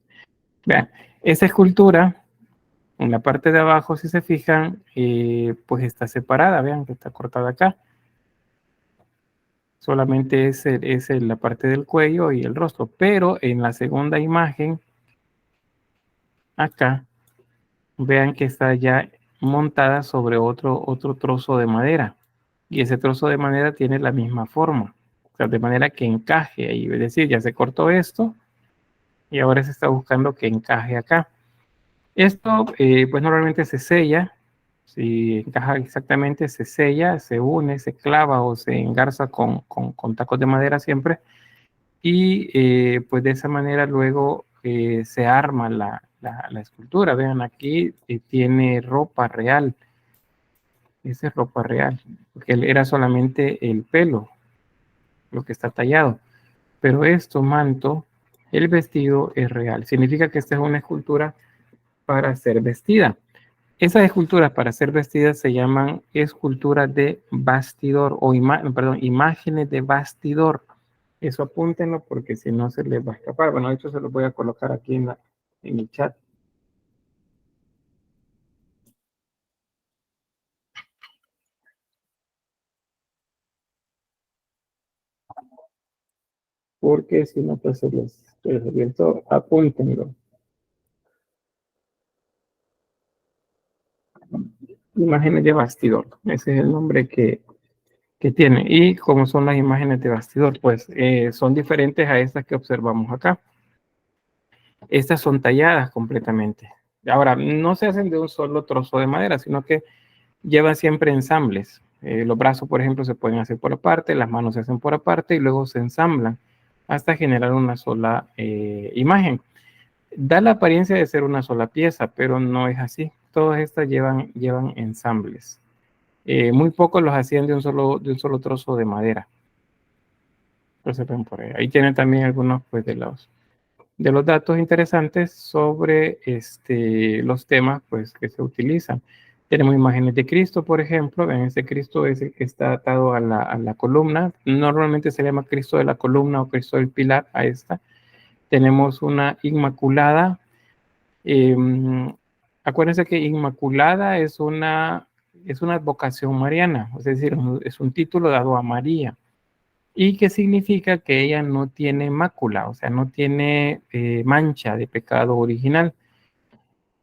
Vean, esa escultura, en la parte de abajo, si se fijan, pues está separada, vean que está cortada acá. Solamente es la parte del cuello y el rostro, pero en la segunda imagen, acá, vean que está ya montada sobre otro trozo de madera. Y ese trozo de madera tiene la misma forma. O sea, de manera que encaje ahí. Es decir, ya se cortó esto y ahora se está buscando que encaje acá. Esto, pues normalmente se sella. Si encaja exactamente, se sella, se une, se clava o se engarza con tacos de madera siempre. Y pues de esa manera luego se arma la escultura. Vean, aquí tiene ropa real. Esa es ropa real, porque era solamente el pelo lo que está tallado. Pero esto, manto, el vestido es real. Significa que esta es una escultura para ser vestida. Esas esculturas para ser vestidas se llaman esculturas de bastidor o imágenes de bastidor. Eso apúntenlo porque si no se les va a escapar. Bueno, de hecho se lo voy a colocar aquí en el chat. Porque si no, pues se les abierto, apúntenlo. Imágenes de bastidor. Ese es el nombre que tiene. Y como son las imágenes de bastidor, pues son diferentes a estas que observamos acá. Estas son talladas completamente. Ahora, no se hacen de un solo trozo de madera, sino que llevan siempre ensambles. Los brazos, por ejemplo, se pueden hacer por aparte, las manos se hacen por aparte y luego se ensamblan hasta generar una sola imagen. Da la apariencia de ser una sola pieza, pero no es así. Todas estas llevan ensambles. Muy pocos los hacían de un solo trozo de madera. Entonces, ven por ahí. Ahí tienen también algunos pues, de los datos interesantes sobre los temas pues, que se utilizan. Tenemos imágenes de Cristo, por ejemplo. Ven, este Cristo es el que está atado a la columna. Normalmente se llama Cristo de la columna o Cristo del pilar a esta. Tenemos una Inmaculada. Acuérdense que Inmaculada es una advocación mariana, es decir, es un título dado a María y que significa que ella no tiene mácula, o sea, no tiene mancha de pecado original.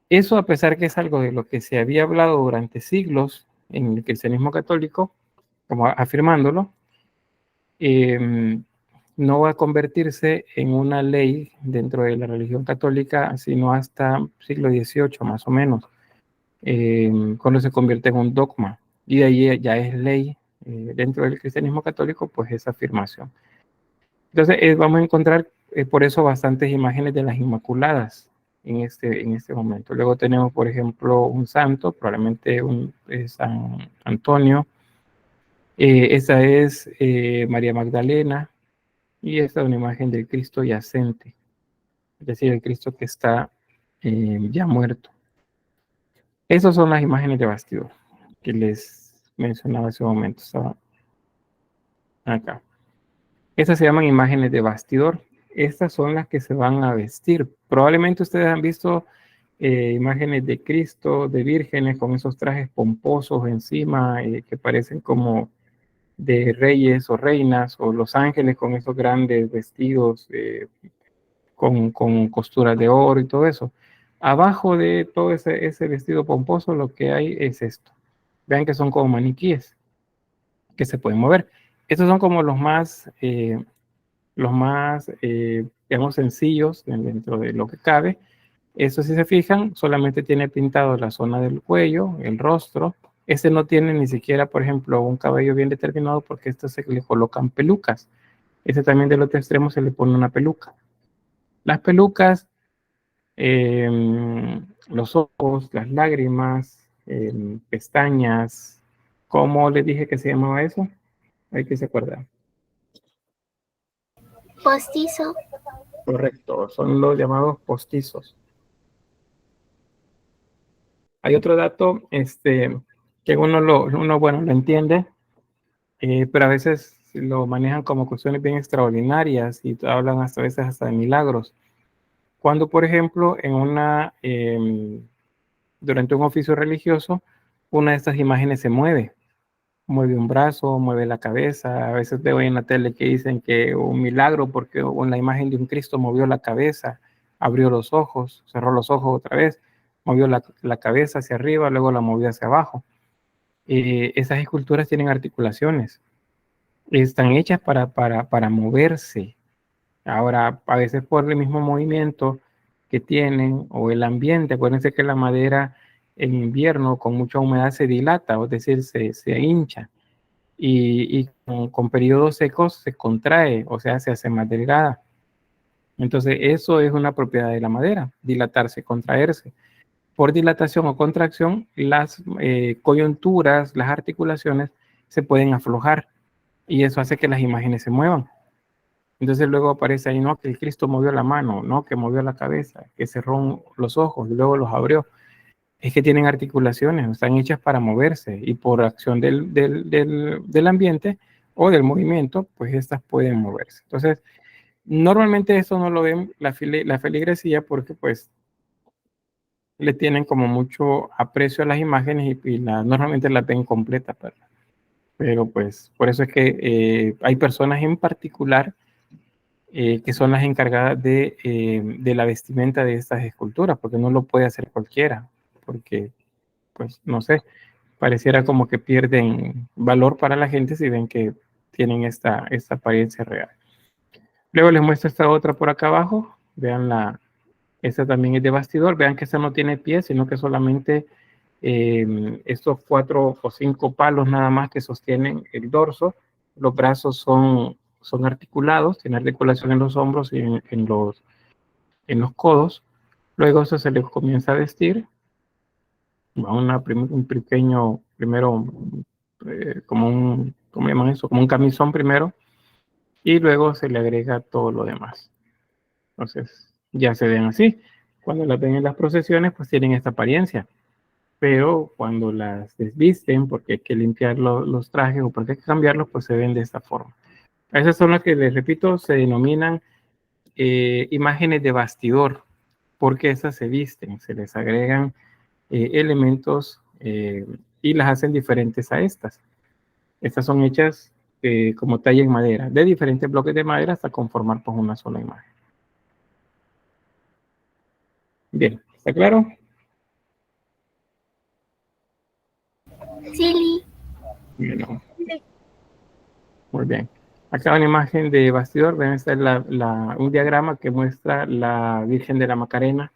Eso, a pesar que es algo de lo que se había hablado durante siglos en el cristianismo católico, como afirmándolo, no va a convertirse en una ley dentro de la religión católica, sino hasta siglo XVIII más o menos, cuando se convierte en un dogma. Y de ahí ya es ley dentro del cristianismo católico, pues esa afirmación. Entonces vamos a encontrar por eso bastantes imágenes de las Inmaculadas en este momento. Luego tenemos, por ejemplo, un santo, probablemente San Antonio. Esa es María Magdalena, y esta es una imagen del Cristo yacente, es decir, el Cristo que está ya muerto. Esas son las imágenes de bastidor que les mencionaba hace un momento. Estaba acá. Estas se llaman imágenes de bastidor. Estas son las que se van a vestir. Probablemente ustedes han visto imágenes de Cristo, de vírgenes con esos trajes pomposos encima que parecen como de reyes o reinas, o los ángeles con esos grandes vestidos con costuras de oro y todo eso. Abajo de todo ese vestido pomposo lo que hay es esto. Vean que son como maniquíes que se pueden mover. Estos son como los más digamos, sencillos dentro de lo que cabe. Eso, si se fijan, solamente tiene pintado la zona del cuello, el rostro. Este no tiene ni siquiera, por ejemplo, un cabello bien determinado, porque esto se le colocan pelucas. Este también del otro extremo se le pone una peluca. Las pelucas, los ojos, las lágrimas, pestañas, ¿cómo les dije que se llamaba eso? Hay que se acuerdan. Postizo. Correcto, son los llamados postizos. Hay otro dato que uno bueno, lo entiende, pero a veces lo manejan como cuestiones bien extraordinarias y hablan hasta a veces hasta de milagros. Cuando, por ejemplo, durante un oficio religioso, una de estas imágenes se mueve un brazo, mueve la cabeza. A veces veo en la tele que dicen que un milagro porque la imagen de un Cristo movió la cabeza, abrió los ojos, cerró los ojos otra vez, movió la cabeza hacia arriba, luego la movió hacia abajo. Esas esculturas tienen articulaciones, están hechas para moverse. Ahora, a veces por el mismo movimiento que tienen o el ambiente, acuérdense que la madera en invierno con mucha humedad se dilata, es decir, se hincha, y con periodos secos se contrae, o sea, se hace más delgada. Entonces, eso es una propiedad de la madera, dilatarse, contraerse. Por dilatación o contracción, las coyunturas, las articulaciones se pueden aflojar, y eso hace que las imágenes se muevan. Entonces luego aparece ahí, no, que el Cristo movió la mano, no, que movió la cabeza, que cerró los ojos y luego los abrió. Es que tienen articulaciones, están hechas para moverse, y por acción del ambiente o del movimiento, pues estas pueden moverse. Entonces, normalmente eso no lo ven la feligresía, porque pues le tienen como mucho aprecio a las imágenes y normalmente las ven completas, pero pues por eso es que hay personas en particular que son las encargadas de la vestimenta de estas esculturas, porque no lo puede hacer cualquiera, porque, pues, no sé, pareciera como que pierden valor para la gente si ven que tienen esta apariencia real. Luego les muestro esta otra por acá abajo, vean esta también es de bastidor, vean que esta no tiene pies, sino que solamente estos 4 o 5 palos nada más que sostienen el dorso. Los brazos son articulados, tienen articulación en los hombros y en los codos. Luego eso se les comienza a vestir. Un pequeño, primero, ¿cómo llaman eso? Como un camisón primero, y luego se le agrega todo lo demás. Entonces, ya se ven así. Cuando las ven en las procesiones, pues tienen esta apariencia. Pero cuando las desvisten, porque hay que limpiar los trajes o porque hay que cambiarlos, pues se ven de esta forma. Esas son las que, les repito, se denominan imágenes de bastidor, porque esas se visten, se les agregan elementos y las hacen diferentes a estas. Estas son hechas como talla en madera, de diferentes bloques de madera hasta conformar pues una sola imagen. Bien, ¿está claro? Sí. Bueno, muy bien. Acá una imagen de bastidor, ven, esta es un diagrama que muestra la Virgen de la Macarena.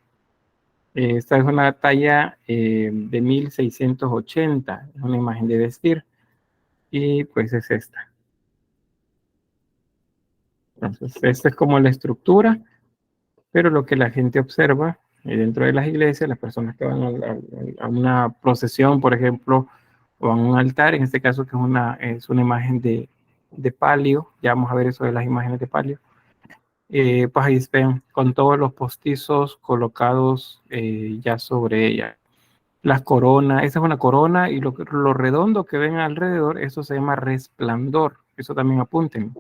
Esta es una talla de 1680, es una imagen de vestir, y pues es esta. Entonces, esta es como la estructura, pero lo que la gente observa dentro de las iglesias, las personas que van a una procesión, por ejemplo, o a un altar, en este caso que es una imagen de palio, ya vamos a ver eso de las imágenes de palio, pues ahí ven con todos los postizos colocados ya sobre ella. Las coronas, esa es una corona, y lo redondo que ven alrededor, eso se llama resplandor, eso también apunten.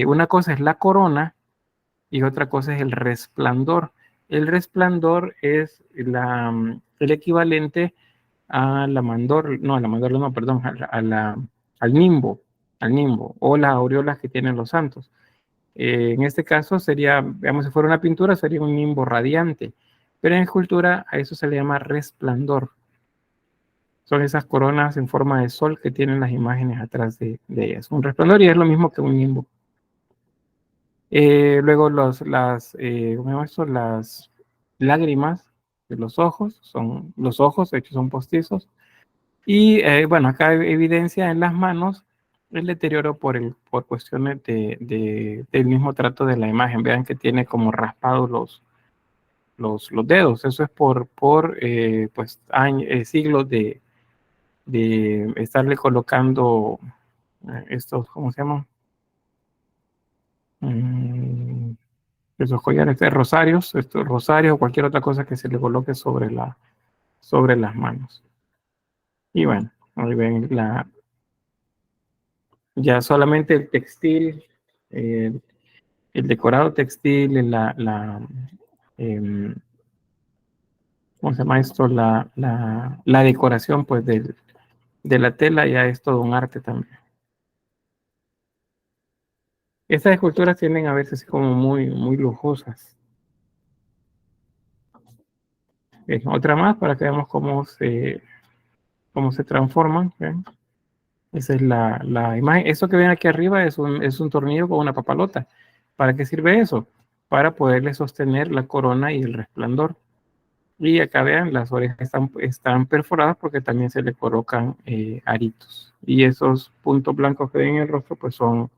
Una cosa es la corona y otra cosa es el resplandor. El resplandor es el equivalente a la mandorla, no, a la mandorla no, perdón, al nimbo, o las aureolas que tienen los santos. En este caso sería, digamos, si fuera una pintura, sería un nimbo radiante, pero en escultura a eso se le llama resplandor. Son esas coronas en forma de sol que tienen las imágenes atrás de ellas. Un resplandor, y es lo mismo que un nimbo. Luego las lágrimas de los ojos, de hecho son postizos. Y bueno, acá evidencia en las manos el deterioro por cuestiones del mismo trato de la imagen. Vean que tiene como raspados los dedos. Eso es por pues, siglos de estarle colocando estos, ¿cómo se llaman? Esos collares de rosarios, estos rosarios o cualquier otra cosa que se le coloque sobre las manos. Y bueno, ahí ven ya solamente el textil, el decorado textil, ¿cómo se llama esto? La decoración pues de la tela ya es todo un arte también. Estas esculturas tienden a verse así como muy, muy lujosas. Otra más para que veamos cómo se transforman. ¿Ven? Esa es la imagen. Eso que ven aquí arriba es un tornillo con una papalota. ¿Para qué sirve eso? Para poderle sostener la corona y el resplandor. Y acá vean, las orejas están perforadas porque también se le colocan aritos. Y esos puntos blancos que ven en el rostro pues son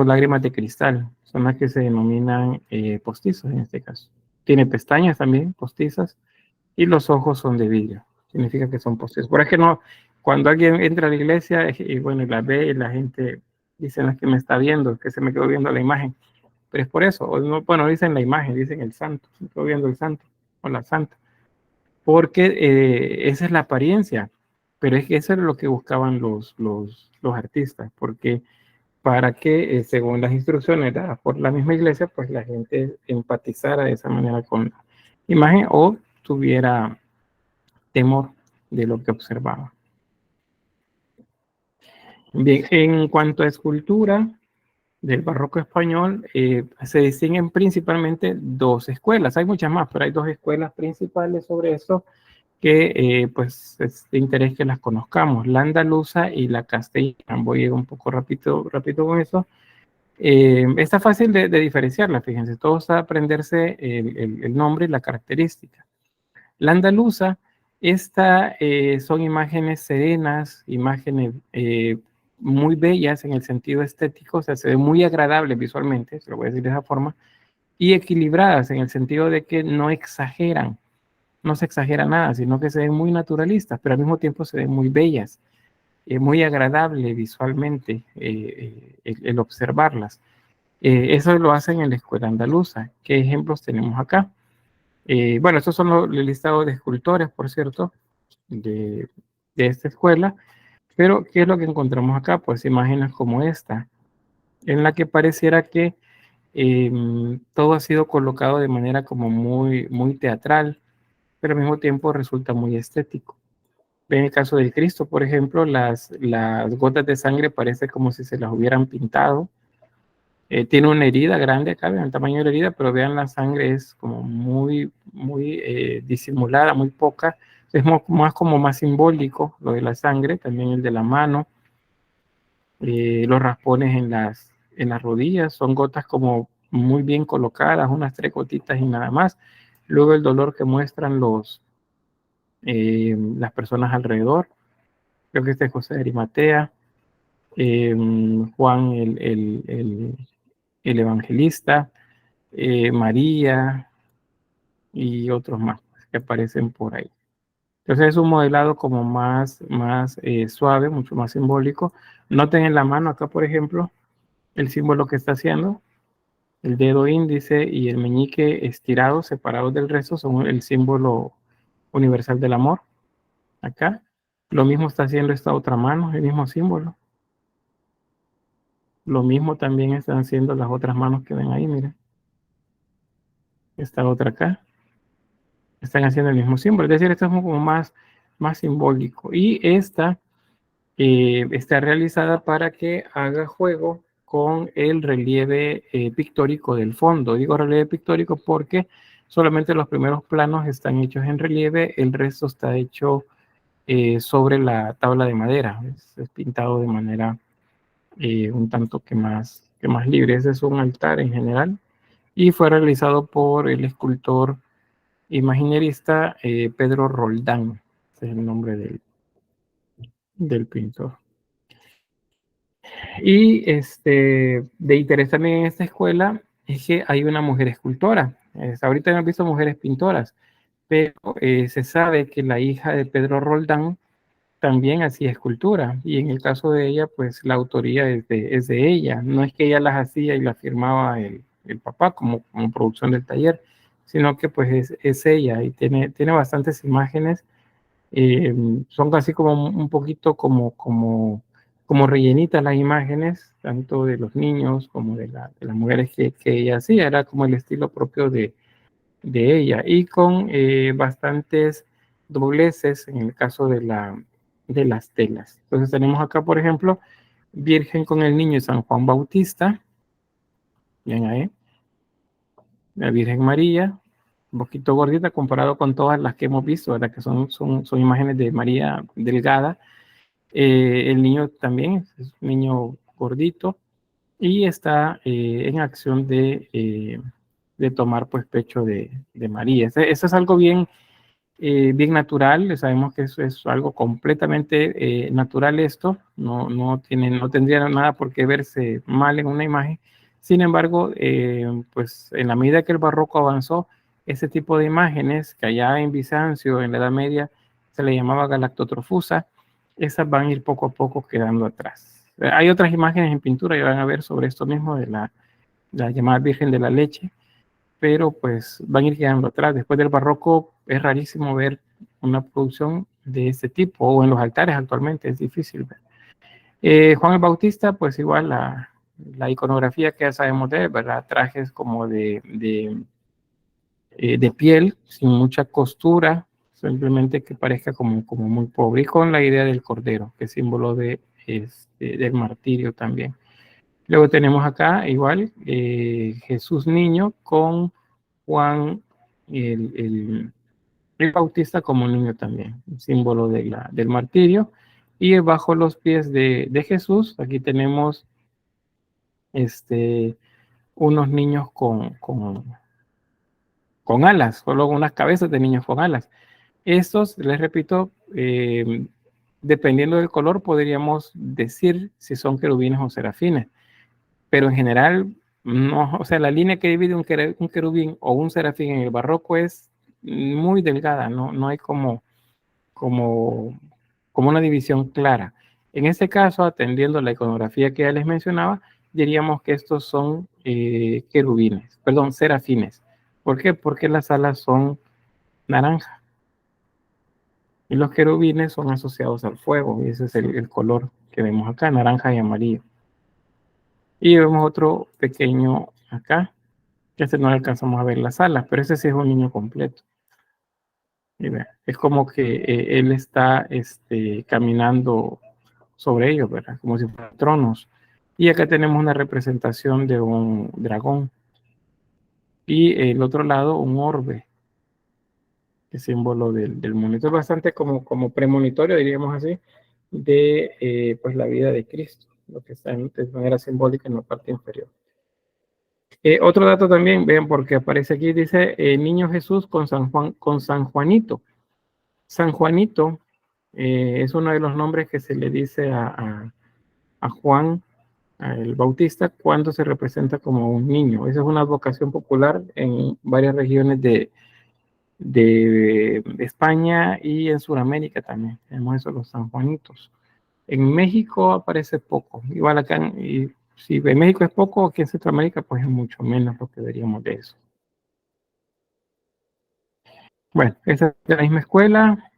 lágrimas de cristal. Son las que se denominan postizos en este caso. Tiene pestañas también postizas y los ojos son de vidrio. Significa que son postizos. Por eso no, cuando alguien entra a la iglesia y bueno, y la ve y la gente dice, no es que me está viendo, que se me quedó viendo la imagen. Pero es por eso, bueno, dicen la imagen, dicen el santo, me quedo viendo el santo o la santa. Porque esa es la apariencia. Pero es que eso es lo que buscaban los artistas, porque para que, según las instrucciones dadas por la misma iglesia, pues la gente empatizara de esa manera con la imagen o tuviera temor de lo que observaba. Bien, en cuanto a escultura del barroco español, se distinguen principalmente dos escuelas. Hay muchas más, pero hay dos escuelas principales sobre eso que pues es de interés que las conozcamos, la andaluza y la castellana. Voy a ir un poco rápido con eso. Está fácil de diferenciarla, fíjense, todo está a aprenderse el nombre y la característica. La andaluza, son imágenes serenas, imágenes muy bellas en el sentido estético, o sea, se ve muy agradable visualmente, se lo voy a decir de esa forma, y equilibradas en el sentido de que no exageran, no se exagera nada, sino que se ven muy naturalistas, pero al mismo tiempo se ven muy bellas, muy agradable visualmente el observarlas. Eso lo hacen en la escuela andaluza. ¿Qué ejemplos tenemos acá? Bueno, estos son el listado de escultores, por cierto, de esta escuela, pero ¿qué es lo que encontramos acá? Pues imágenes como esta, en la que pareciera que todo ha sido colocado de manera como muy, muy teatral, pero al mismo tiempo resulta muy estético. En el caso del Cristo, por ejemplo, las gotas de sangre parece como si se las hubieran pintado. Tiene una herida grande acá, vean el tamaño de la herida, pero vean la sangre es como muy, muy disimulada, muy poca. Es más como más simbólico lo de la sangre, también el de la mano. Los raspones en las rodillas son gotas como muy bien colocadas, unas 3 gotitas y nada más. Luego el dolor que muestran las personas alrededor. Creo que este es José de Arimatea, Juan el Evangelista, María y otros más que aparecen por ahí. Entonces es un modelado como más suave, mucho más simbólico. Noten en la mano acá, por ejemplo, el símbolo que está haciendo. El dedo índice y el meñique estirados, separados del resto, son el símbolo universal del amor. Acá. Lo mismo está haciendo esta otra mano, el mismo símbolo. Lo mismo también están haciendo las otras manos que ven ahí, miren. Esta otra acá. Están haciendo el mismo símbolo. Es decir, esto es como más simbólico. Y esta está realizada para que haga juego con el relieve pictórico del fondo. Digo relieve pictórico porque solamente los primeros planos están hechos en relieve, el resto está hecho sobre la tabla de madera. Es pintado de manera un tanto que más libre. Ese es un altar en general y fue realizado por el escultor imaginierista Pedro Roldán. Ese es el nombre del pintor. Y de interés también en esta escuela es que hay una mujer escultora. Ahorita hemos visto mujeres pintoras, pero se sabe que la hija de Pedro Roldán también hacía escultura. Y en el caso de ella, pues la autoría es de ella. No es que ella las hacía y las firmaba el papá como producción del taller, sino que pues es ella y tiene bastantes imágenes. Son casi como un poquito como rellenitas las imágenes, tanto de los niños como de las mujeres que ella hacía, era como el estilo propio de ella, y con bastantes dobleces en el caso de las telas. Entonces tenemos acá, por ejemplo, Virgen con el Niño y San Juan Bautista, bien ahí, la Virgen María, un poquito gordita comparado con todas las que hemos visto, ¿verdad? Que son imágenes de María delgada. El niño también es un niño gordito y está en acción de tomar pues pecho de María. Eso es algo bien natural. Sabemos que eso es algo completamente natural esto, no tendría nada por qué verse mal en una imagen. Sin embargo, pues en la medida que el barroco avanzó, ese tipo de imágenes que allá en Bizancio, en la Edad Media, se le llamaba galactotrofusa, esas van a ir poco a poco quedando atrás. Hay otras imágenes en pintura que van a ver sobre esto mismo de la llamada Virgen de la Leche, pero pues van a ir quedando atrás. Después del barroco es rarísimo ver una producción de este tipo, o en los altares actualmente es difícil ver. Juan el Bautista, pues igual la iconografía que ya sabemos de él, ¿verdad? Trajes como de piel, sin mucha costura, simplemente que parezca como muy pobre, y con la idea del cordero, que es símbolo del martirio también. Luego tenemos acá igual Jesús niño con Juan el Bautista como niño también, símbolo del martirio. Y bajo los pies de Jesús, aquí tenemos unos niños con alas, solo unas cabezas de niños con alas. Estos, les repito, dependiendo del color, podríamos decir si son querubines o serafines, pero en general, no, o sea, la línea que divide un querubín o un serafín en el barroco es muy delgada, no hay como una división clara. En este caso, atendiendo la iconografía que ya les mencionaba, diríamos que estos son querubines, perdón, serafines. ¿Por qué? Porque las alas son naranja y los querubines son asociados al fuego, y ese es el color que vemos acá, naranja y amarillo. Y vemos otro pequeño acá, que no alcanzamos a ver las alas, pero ese sí es un niño completo. Y vean, es como que él está caminando sobre ellos, ¿verdad? Como si fueran tronos. Y acá tenemos una representación de un dragón. Y el otro lado, un orbe, que es símbolo del mundo. Esto es bastante como premonitorio, diríamos así, de pues la vida de Cristo. lo que está de manera simbólica en la parte inferior. Otro dato también, vean, porque aparece aquí, dice Niño Jesús con San Juanito. San Juanito es uno de los nombres que se le dice a Juan, el Bautista, cuando se representa como un niño. Esa es una advocación popular en varias regiones de España y en Sudamérica también. Tenemos eso, los San Juanitos. En México aparece poco. Igual acá, y si en México es poco, aquí en Centroamérica, pues es mucho menos lo que veríamos de eso. Bueno, esta es de la misma escuela.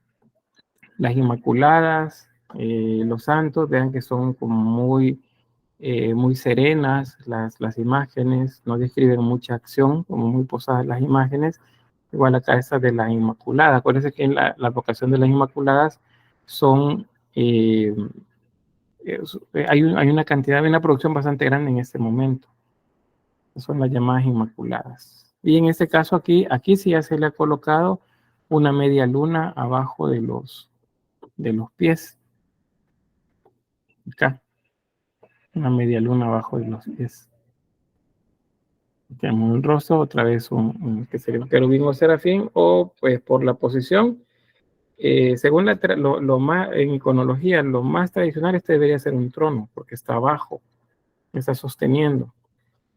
Las Inmaculadas, los santos, vean que son como muy serenas las imágenes, no describen mucha acción, como muy posadas las imágenes. Igual acá esta de la Inmaculada. Acuérdense que en la vocación de las Inmaculadas son, hay una cantidad, hay una producción bastante grande en este momento. Son las llamadas Inmaculadas. Y en este caso aquí sí ya se le ha colocado una media luna abajo de los pies. Acá, una media luna abajo de los pies. Tenemos un rostro, otra vez que sería un querubín o serafín, o pues por la posición. Según lo más, en iconología, lo más tradicional, este debería ser un trono, porque está abajo, está sosteniendo.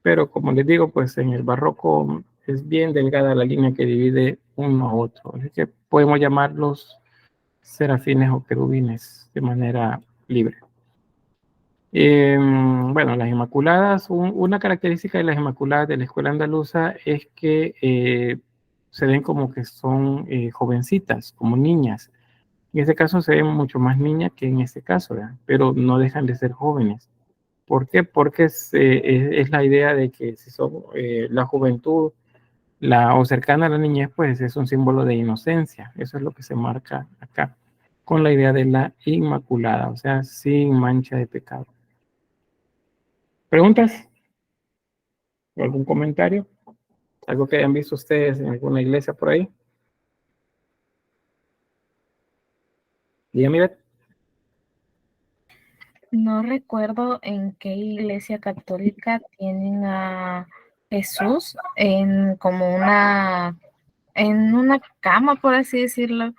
Pero como les digo, pues en el barroco es bien delgada la línea que divide uno a otro. Así que podemos llamarlos serafines o querubines de manera libre. Bueno, las Inmaculadas, una característica de las Inmaculadas de la escuela andaluza es que se ven como que son jovencitas, como niñas. En este caso se ven mucho más niñas que en este caso, ¿verdad? Pero no dejan de ser jóvenes. ¿Por qué? Porque es la idea de que si son la juventud o cercana a la niñez, pues es un símbolo de inocencia. Eso es lo que se marca acá, con la idea de la Inmaculada, o sea, sin mancha de pecado. ¿Preguntas? ¿O algún comentario? ¿Algo que hayan visto ustedes en alguna iglesia por ahí? Dígame. No recuerdo en qué iglesia católica tienen a Jesús en una cama, por así decirlo,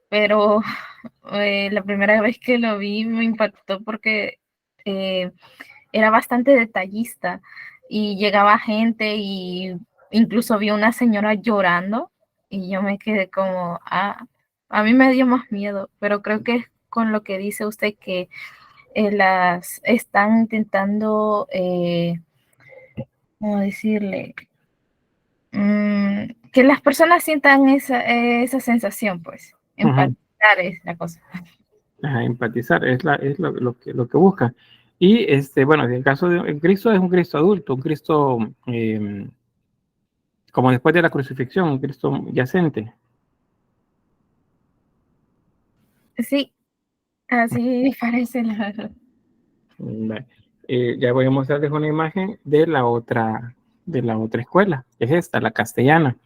pero la primera vez que lo vi me impactó porque era bastante detallista y llegaba gente y incluso vi una señora llorando y yo me quedé como, a mí me dio más miedo, pero creo que es con lo que dice usted que las están intentando, ¿cómo decirle? Que las personas sientan esa sensación, pues, empatizar es la cosa. Empatizar es lo que busca. Y bueno, en el caso de Cristo es un Cristo adulto, un Cristo como después de la crucifixión, un Cristo yacente. Sí, así parece la verdad. Ya voy a mostrarles una imagen de la otra escuela, que es esta, la castellana.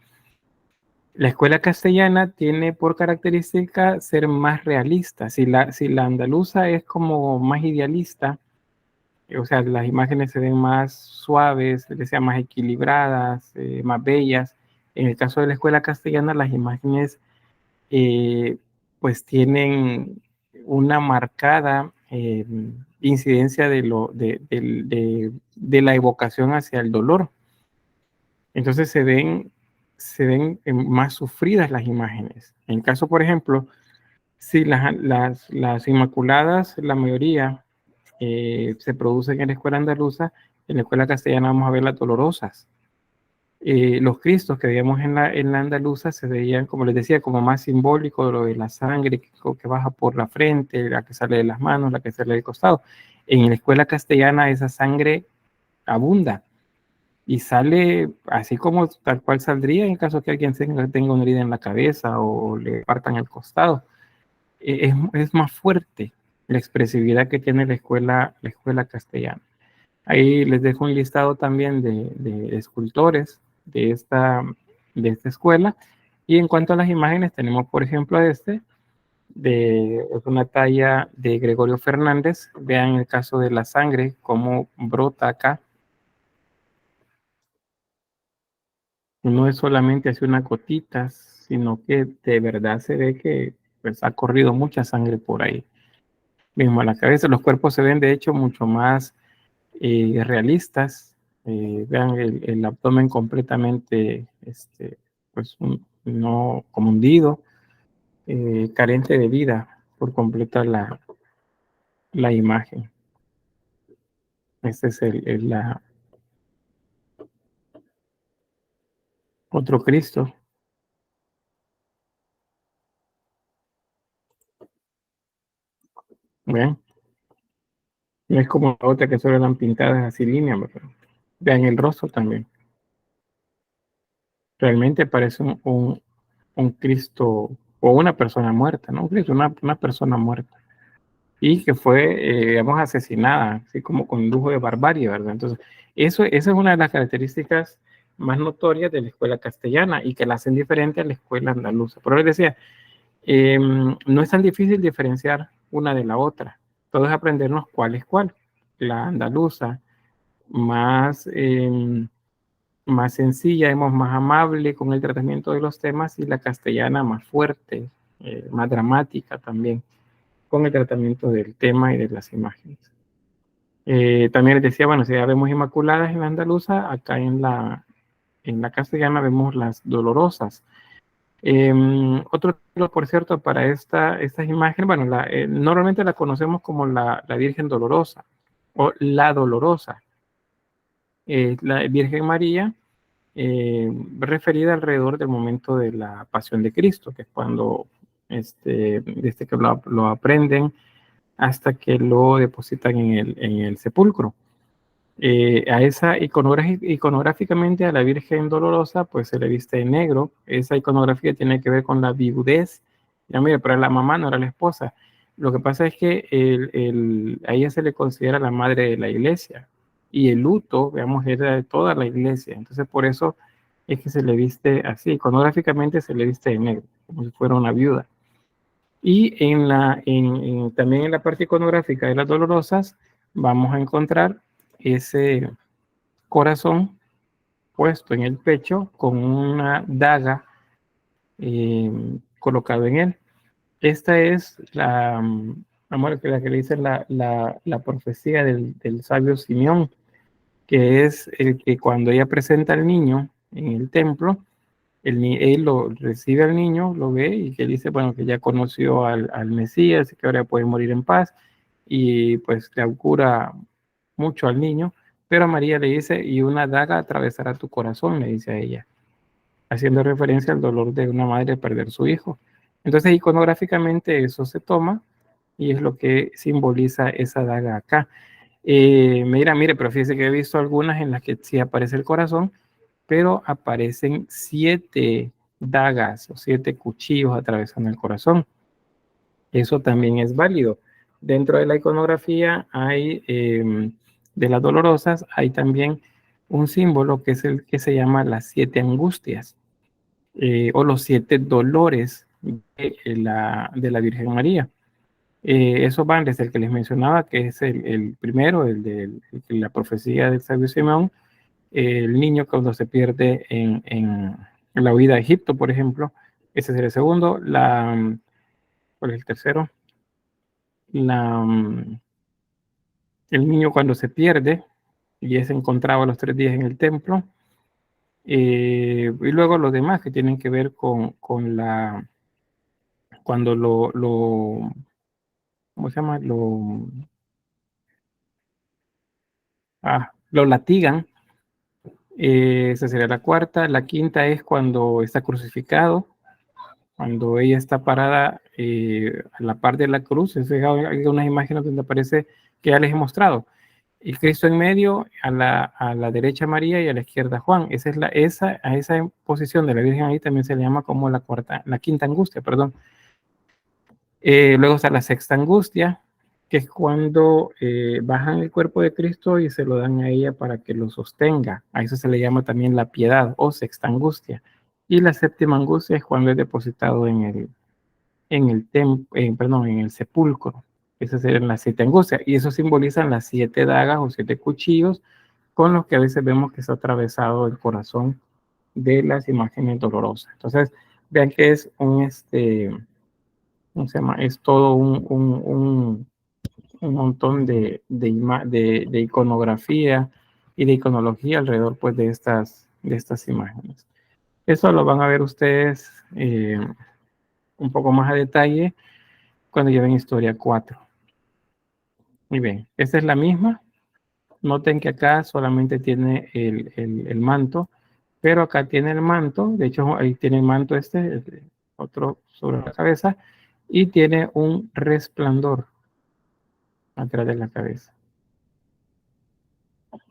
La escuela castellana tiene por característica ser más realista. Si la andaluza es como más idealista, o sea, las imágenes se ven más suaves, sean más equilibradas, más bellas. En el caso de la escuela castellana, las imágenes pues tienen una marcada incidencia de la evocación hacia el dolor. Entonces se ven más sufridas las imágenes. En caso, por ejemplo, si las Inmaculadas, la mayoría se producen en la escuela andaluza, en la escuela castellana vamos a ver las dolorosas. Los cristos que veíamos en la andaluza se veían, como les decía, como más simbólico de lo de la sangre que baja por la frente, la que sale de las manos, la que sale del costado. En la escuela castellana esa sangre abunda y sale así como tal cual saldría en caso que alguien tenga una herida en la cabeza o le partan el costado. Es más fuerte la expresividad que tiene la escuela castellana. Ahí les dejo un listado también de escultores de esta escuela. Y en cuanto a las imágenes, tenemos por ejemplo es una talla de Gregorio Fernández. Vean el caso de la sangre, cómo brota acá. No es solamente así una gotita, sino que de verdad se ve que pues, ha corrido mucha sangre por ahí. Mismo a la cabeza, los cuerpos se ven de hecho mucho más realistas. Vean el abdomen completamente, pues no como hundido, carente de vida por completa la imagen. Este es otro Cristo. Vean, no es como la otra que solo eran pintadas así líneas, ¿verdad? Vean el rostro también. Realmente parece un Cristo o una persona muerta, ¿no? Un Cristo, una persona muerta. Y que fue, digamos, asesinada, así como con lujo de barbarie, ¿verdad? Entonces, esa es una de las características más notorias de la escuela castellana y que la hacen diferente a la escuela andaluza. Por eso les decía, no es tan difícil diferenciar una de la otra. Todo es aprendernos cuál es cuál. La andaluza, más, más sencilla, más amable con el tratamiento de los temas, y la castellana más fuerte, más dramática también con el tratamiento del tema y de las imágenes. También les decía, bueno, si ya vemos Inmaculadas en la andaluza, acá en la castellana vemos las Dolorosas. Otro título, por cierto, para estas imágenes, bueno, normalmente la conocemos como la Virgen Dolorosa o la Dolorosa. La Virgen María, referida alrededor del momento de la Pasión de Cristo, que es cuando desde que lo aprenden hasta que lo depositan en el sepulcro. A esa iconográficamente a la Virgen Dolorosa pues se le viste de negro. Esa iconografía tiene que ver con la viudez. Ya mire, pero la mamá no era la esposa. Lo que pasa es que a ella se le considera la madre de la iglesia, y el luto, veamos, era de toda la iglesia. Entonces por eso es que se le viste así, iconográficamente se le viste de negro, como si fuera una viuda. Y también en la parte iconográfica de las Dolorosas vamos a encontrar ese corazón puesto en el pecho con una daga colocado en él. Esta es la que le dice la profecía del sabio Simeón, que es el que cuando ella presenta al niño en el templo, él lo recibe al niño, lo ve y que dice, bueno, que ya conoció al Mesías y que ahora puede morir en paz, y pues le augura mucho al niño, pero a María le dice, y una daga atravesará tu corazón, le dice a ella, haciendo referencia al dolor de una madre perder su hijo. Entonces, iconográficamente eso se toma y es lo que simboliza esa daga acá. Mire, pero fíjese que he visto algunas en las que sí aparece el corazón, pero aparecen 7 dagas o 7 cuchillos atravesando el corazón. Eso también es válido. Dentro de la iconografía hay, de las Dolorosas, hay también un símbolo que es el que se llama las 7 angustias, o los 7 dolores de la Virgen María. Esos van desde el que les mencionaba, que es el primero, el de la profecía del sabio Simeón, el niño cuando se pierde en la huida a Egipto, por ejemplo. Ese es el segundo. ¿Cuál es el tercero? El niño cuando se pierde y es encontrado a los 3 días en el templo. Y luego los demás que tienen que ver con cuando ¿cómo se llama? Lo latigan. Esa sería la cuarta. La quinta es cuando está crucificado, cuando ella está parada a la par de la cruz. Hay unas imágenes donde aparece, que ya les he mostrado, y Cristo en medio, a la derecha María y a la izquierda Juan. A esa posición de la Virgen ahí también se le llama como la quinta angustia, perdón. Luego está la sexta angustia, que es cuando bajan el cuerpo de Cristo y se lo dan a ella para que lo sostenga. A eso se le llama también la piedad o sexta angustia. Y la séptima angustia es cuando es depositado en el sepulcro. Esas serían las 7 angustias, y eso simbolizan las 7 dagas o 7 cuchillos con los que a veces vemos que está atravesado el corazón de las imágenes dolorosas. Entonces, vean que es ¿cómo se llama? Es todo un montón de iconografía y de iconología alrededor, pues, de estas imágenes. Eso lo van a ver ustedes un poco más a detalle cuando lleven Historia 4. Muy bien, esta es la misma. Noten que acá solamente tiene el manto, pero acá tiene el manto. De hecho, ahí tiene el manto otro sobre la cabeza, y tiene un resplandor atrás de la cabeza.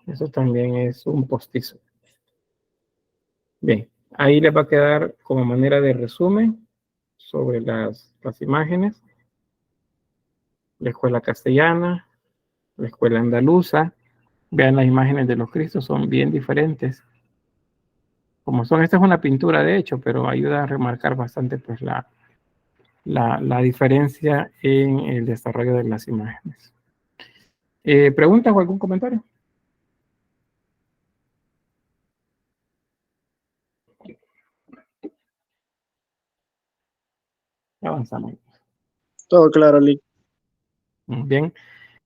Eso también es un postizo. Bien, ahí les va a quedar como manera de resumen sobre las imágenes. La escuela castellana, la escuela andaluza. Vean las imágenes de los Cristos, son bien diferentes. Como son, esta es una pintura de hecho, pero ayuda a remarcar bastante, pues, la diferencia en el desarrollo de las imágenes. ¿Preguntas o algún comentario? Avanzamos. Todo claro, Lick. Bien.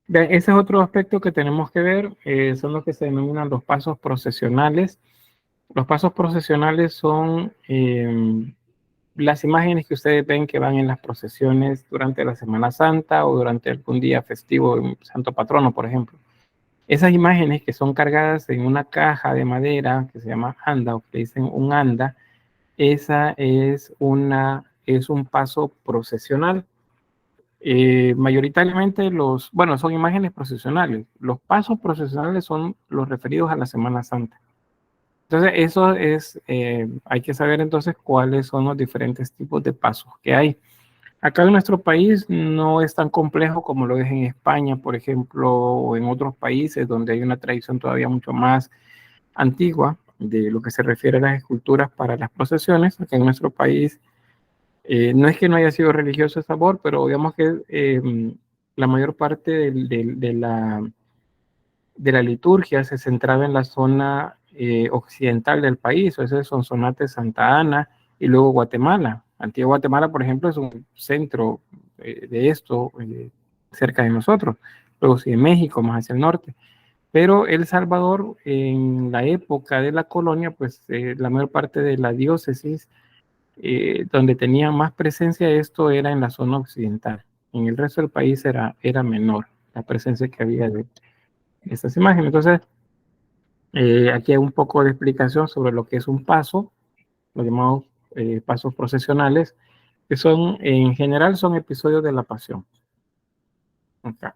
Bien, ese es otro aspecto que tenemos que ver, son los que se denominan los pasos procesionales. Los pasos procesionales son las imágenes que ustedes ven que van en las procesiones durante la Semana Santa o durante algún día festivo, Santo Patrono, por ejemplo. Esas imágenes que son cargadas en una caja de madera que se llama anda, o que le dicen un anda, esa es un paso procesional. Mayoritariamente son imágenes procesionales. Los pasos procesionales son los referidos a la Semana Santa. Entonces, eso hay que saber entonces cuáles son los diferentes tipos de pasos que hay. Acá en nuestro país no es tan complejo como lo es en España, por ejemplo, o en otros países donde hay una tradición todavía mucho más antigua de lo que se refiere a las esculturas para las procesiones. Acá en nuestro país no es que no haya sido religioso el sabor, pero digamos que la mayor parte de la liturgia se centraba en la zona occidental del país, o ese es Sonsonate, Santa Ana y luego Guatemala. Antigua Guatemala, por ejemplo, es un centro de esto cerca de nosotros. Luego sigue México, más hacia el norte. Pero El Salvador, en la época de la colonia, pues la mayor parte de la diócesis donde tenía más presencia esto era en la zona occidental. En el resto del país era menor la presencia que había de estas imágenes. Entonces, aquí hay un poco de explicación sobre lo que es un paso, lo llamamos pasos procesionales, que en general son episodios de la pasión. Acá.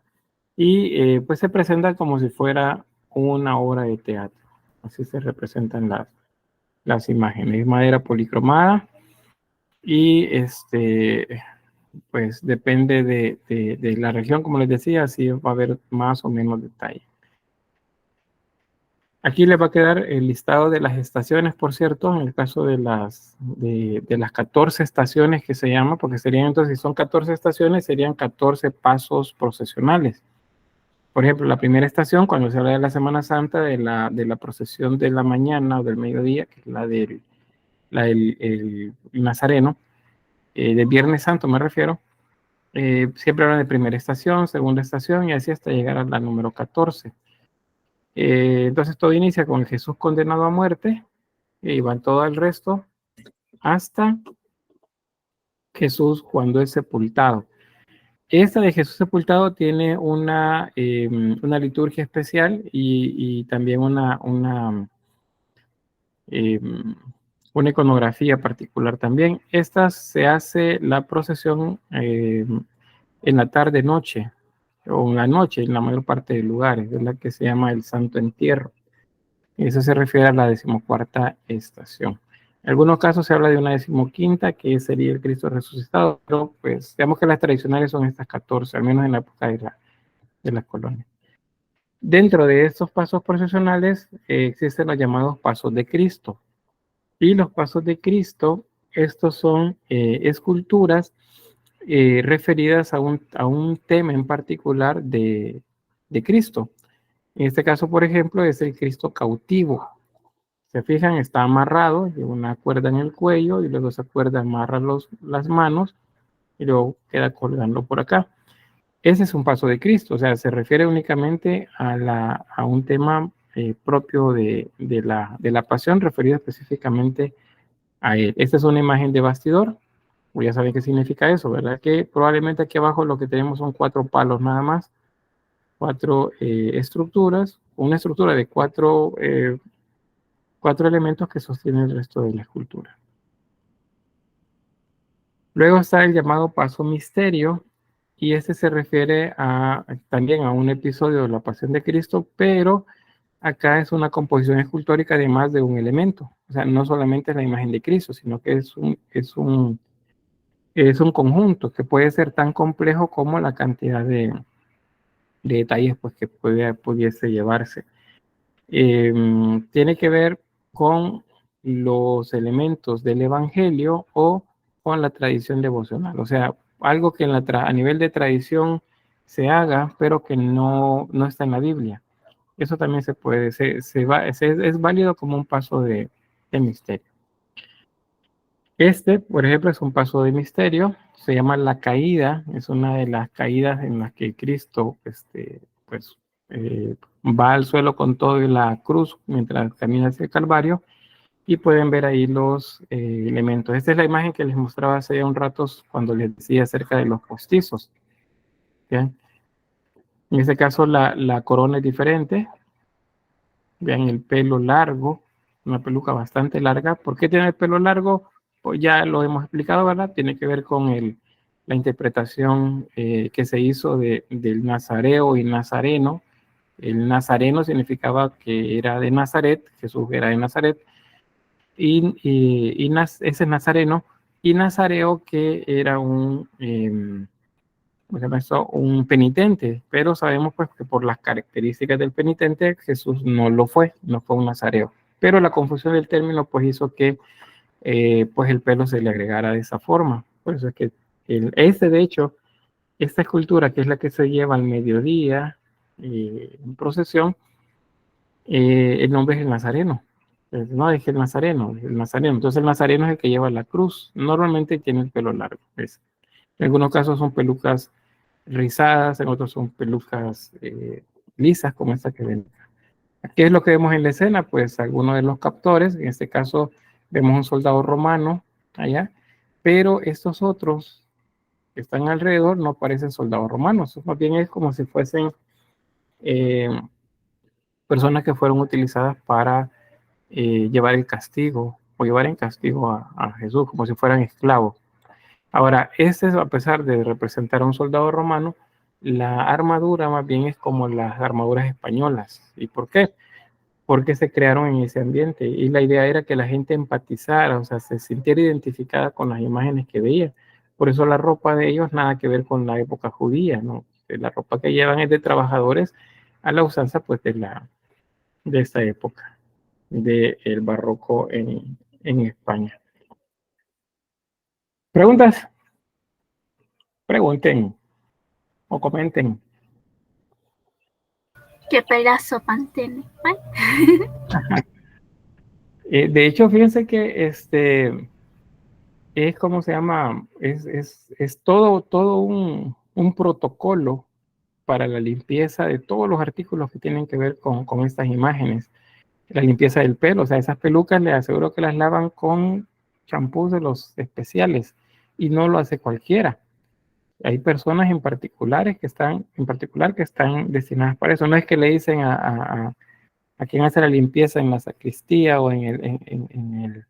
Y pues se presentan como si fuera una obra de teatro. Así se representan las imágenes. Madera policromada y pues depende de la región, como les decía, así va a haber más o menos detalle. Aquí les va a quedar el listado de las estaciones, por cierto, en el caso de las 14 estaciones que se llama, porque serían entonces, si son 14 estaciones, serían 14 pasos procesionales. Por ejemplo, la primera estación, cuando se habla de la Semana Santa, de la procesión de la mañana o del mediodía, que es la del Nazareno, del Viernes Santo me refiero, siempre hablan de primera estación, segunda estación y así hasta llegar a la número 14. Entonces todo inicia con el Jesús condenado a muerte y van todo el resto hasta Jesús cuando es sepultado. Esta de Jesús sepultado tiene una liturgia especial y también una iconografía particular también. Esta se hace la procesión en la tarde-noche o en la noche en la mayor parte de lugares, es la que se llama el Santo Entierro. Eso se refiere a la 14ª estación. En algunos casos se habla de una 15ª, que sería el Cristo resucitado, pero pues digamos que las tradicionales son estas 14, al menos en la época de las colonias. Dentro de estos pasos procesionales existen los llamados pasos de Cristo. Y los pasos de Cristo, estos son esculturas referidas a un tema en particular de Cristo. En este caso, por ejemplo, es el Cristo cautivo. Se fijan, está amarrado, lleva una cuerda en el cuello y luego esa cuerda amarra las manos y luego queda colgando por acá. Ese es un paso de Cristo, o sea, se refiere únicamente a un tema propio de la pasión, referido específicamente a él. Esta es una imagen de bastidor, pues ya saben qué significa eso, ¿verdad? Que probablemente aquí abajo lo que tenemos son 4 palos nada más, 4 estructuras, una estructura de 4 elementos que sostienen el resto de la escultura. Luego está el llamado paso misterio, y este se refiere también a un episodio de la Pasión de Cristo, pero acá es una composición escultórica de más de un elemento. O sea, no solamente es la imagen de Cristo, sino que es un conjunto que puede ser tan complejo como la cantidad de detalles pues, que pudiese llevarse. Tiene que ver con los elementos del Evangelio o con la tradición devocional. O sea, algo que a nivel de tradición se haga, pero que no está en la Biblia. Eso también es válido como un paso de misterio. Este, por ejemplo, es un paso de misterio. Se llama la caída. Es una de las caídas en las que Cristo, pues, va al suelo con todo y la cruz mientras camina hacia el Calvario, y pueden ver ahí los elementos. Esta es la imagen que les mostraba hace un rato cuando les decía acerca de los postizos. ¿Bien? En este caso la corona es diferente. Vean el pelo largo, una peluca bastante larga. ¿Por qué tiene el pelo largo? Pues ya lo hemos explicado, ¿verdad? Tiene que ver con la interpretación que se hizo del nazareo y nazareno. El nazareno significaba que era de Nazaret, Jesús era de Nazaret, ese es nazareno, y nazareo que era un penitente, pero sabemos pues que por las características del penitente Jesús no fue un nazareo, pero la confusión del término pues hizo que pues el pelo se le agregara de esa forma. Por eso es que de hecho, esta escultura, que es la que se lleva al mediodía en procesión, el nombre es el nazareno. No, es el nazareno. Entonces el nazareno es el que lleva la cruz. Normalmente tiene el pelo largo. En algunos casos son pelucas rizadas, en otros son pelucas lisas, como esta que ven. ¿Qué es lo que vemos en la escena? Pues algunos de los captores, en este caso vemos un soldado romano allá, pero estos otros que están alrededor no parecen soldados romanos, más bien es como si fuesen personas que fueron utilizadas para llevar el castigo o llevar en castigo a Jesús, como si fueran esclavos. Ahora, a pesar de representar a un soldado romano, la armadura más bien es como las armaduras españolas. ¿Y por qué? Porque se crearon en ese ambiente y la idea era que la gente empatizara, o sea, se sintiera identificada con las imágenes que veía. Por eso la ropa de ellos nada que ver con la época judía, ¿no? La ropa que llevan es de trabajadores a la usanza pues de esta época, del barroco en España. ¿Preguntas? Pregunten o comenten. ¿Qué pedazo Pantene? De hecho, fíjense que es como se llama, es todo un protocolo para la limpieza de todos los artículos que tienen que ver con estas imágenes. La limpieza del pelo, o sea, esas pelucas les aseguro que las lavan con champús de los especiales y no lo hace cualquiera. Hay personas en particular que están destinadas para eso. No es que le dicen a quien hace la limpieza en la sacristía o en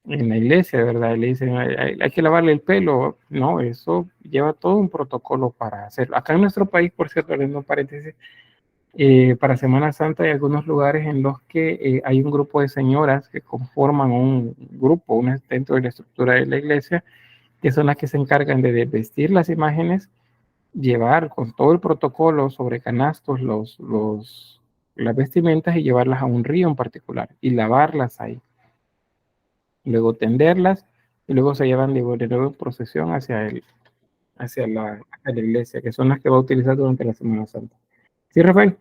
la iglesia, ¿verdad? Le dicen, hay que lavarle el pelo. No, eso lleva todo un protocolo para hacerlo. Acá en nuestro país, por cierto, abriendo un paréntesis, para Semana Santa hay algunos lugares en los que hay un grupo de señoras que conforman un grupo dentro de la estructura de la iglesia, que son las que se encargan de vestir las imágenes, llevar con todo el protocolo sobre canastos las vestimentas y llevarlas a un río en particular y lavarlas ahí. Luego tenderlas y luego se llevan de nuevo en procesión hacia hacia la iglesia, que son las que va a utilizar durante la Semana Santa. ¿Sí, Rafael?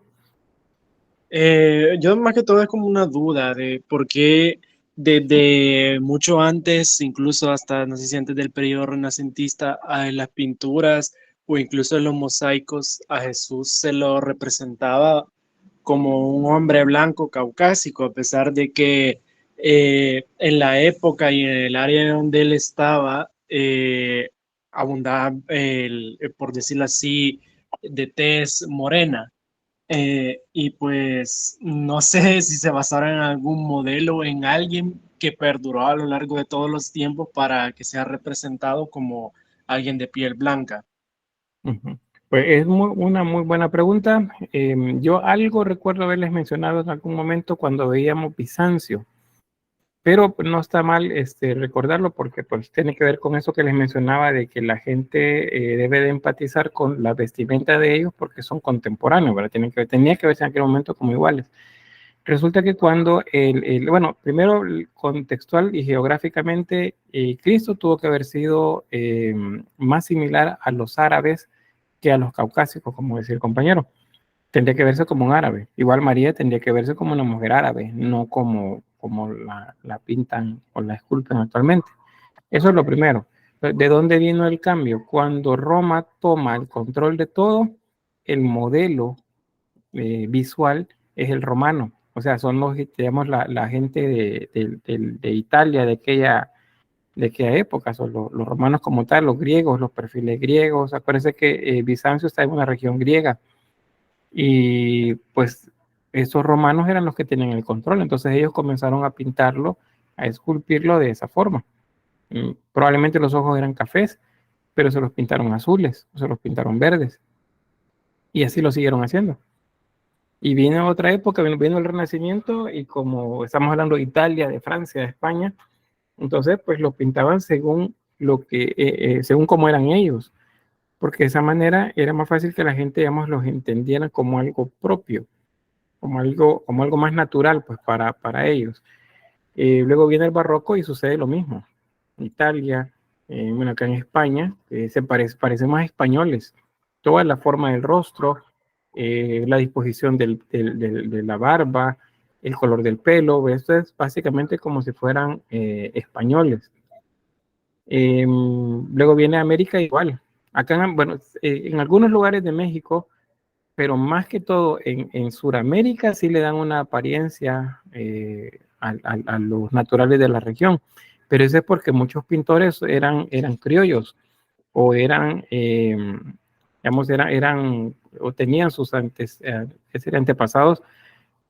Yo más que todo es como una duda de por qué desde mucho antes, incluso hasta, no sé si antes del periodo renacentista, en las pinturas o incluso en los mosaicos, a Jesús se lo representaba como un hombre blanco caucásico, a pesar de que en la época y en el área donde él estaba, abundaba, por decirlo así, de tez morena. Y pues no sé si se basaron en algún modelo, en alguien que perduró a lo largo de todos los tiempos para que sea representado como alguien de piel blanca. Uh-huh. Pues es una muy buena pregunta. Yo algo recuerdo haberles mencionado en algún momento cuando veíamos Bizancio, pero no está mal recordarlo porque pues tiene que ver con eso que les mencionaba de que la gente debe de empatizar con la vestimenta de ellos porque son contemporáneos, ¿verdad? Tenía que verse en aquel momento como iguales. Resulta que cuando bueno, primero contextual y geográficamente, Cristo tuvo que haber sido más similar a los árabes que a los caucásicos, como decía el compañero. Tendría que verse como un árabe. Igual María tendría que verse como una mujer árabe, no como la pintan o la esculpen actualmente. Eso es lo primero. ¿De dónde vino el cambio? Cuando Roma toma el control de todo, el modelo visual es el romano. O sea, son los, digamos, la gente de Italia de aquella época, son los romanos como tal, los griegos, los perfiles griegos. Acuérdense que Bizancio está en una región griega y pues esos romanos eran los que tenían el control, entonces ellos comenzaron a pintarlo, a esculpirlo de esa forma. Probablemente los ojos eran cafés, pero se los pintaron azules, se los pintaron verdes, y así lo siguieron haciendo. Y vino otra época, vino el Renacimiento, y como estamos hablando de Italia, de Francia, de España, entonces pues lo pintaban según según cómo eran ellos, porque de esa manera era más fácil que la gente, digamos, los entendiera como algo propio, como algo más natural pues para ellos. Luego viene el barroco y sucede lo mismo. Italia, bueno, acá en España, parecen más españoles. Toda la forma del rostro, la disposición de la barba, el color del pelo, esto es básicamente como si fueran españoles. Luego viene América igual. Acá, bueno, en algunos lugares de México, pero más que todo en Sudamérica sí le dan una apariencia a los naturales de la región, pero eso es porque muchos pintores eran criollos o digamos, o tenían sus antepasados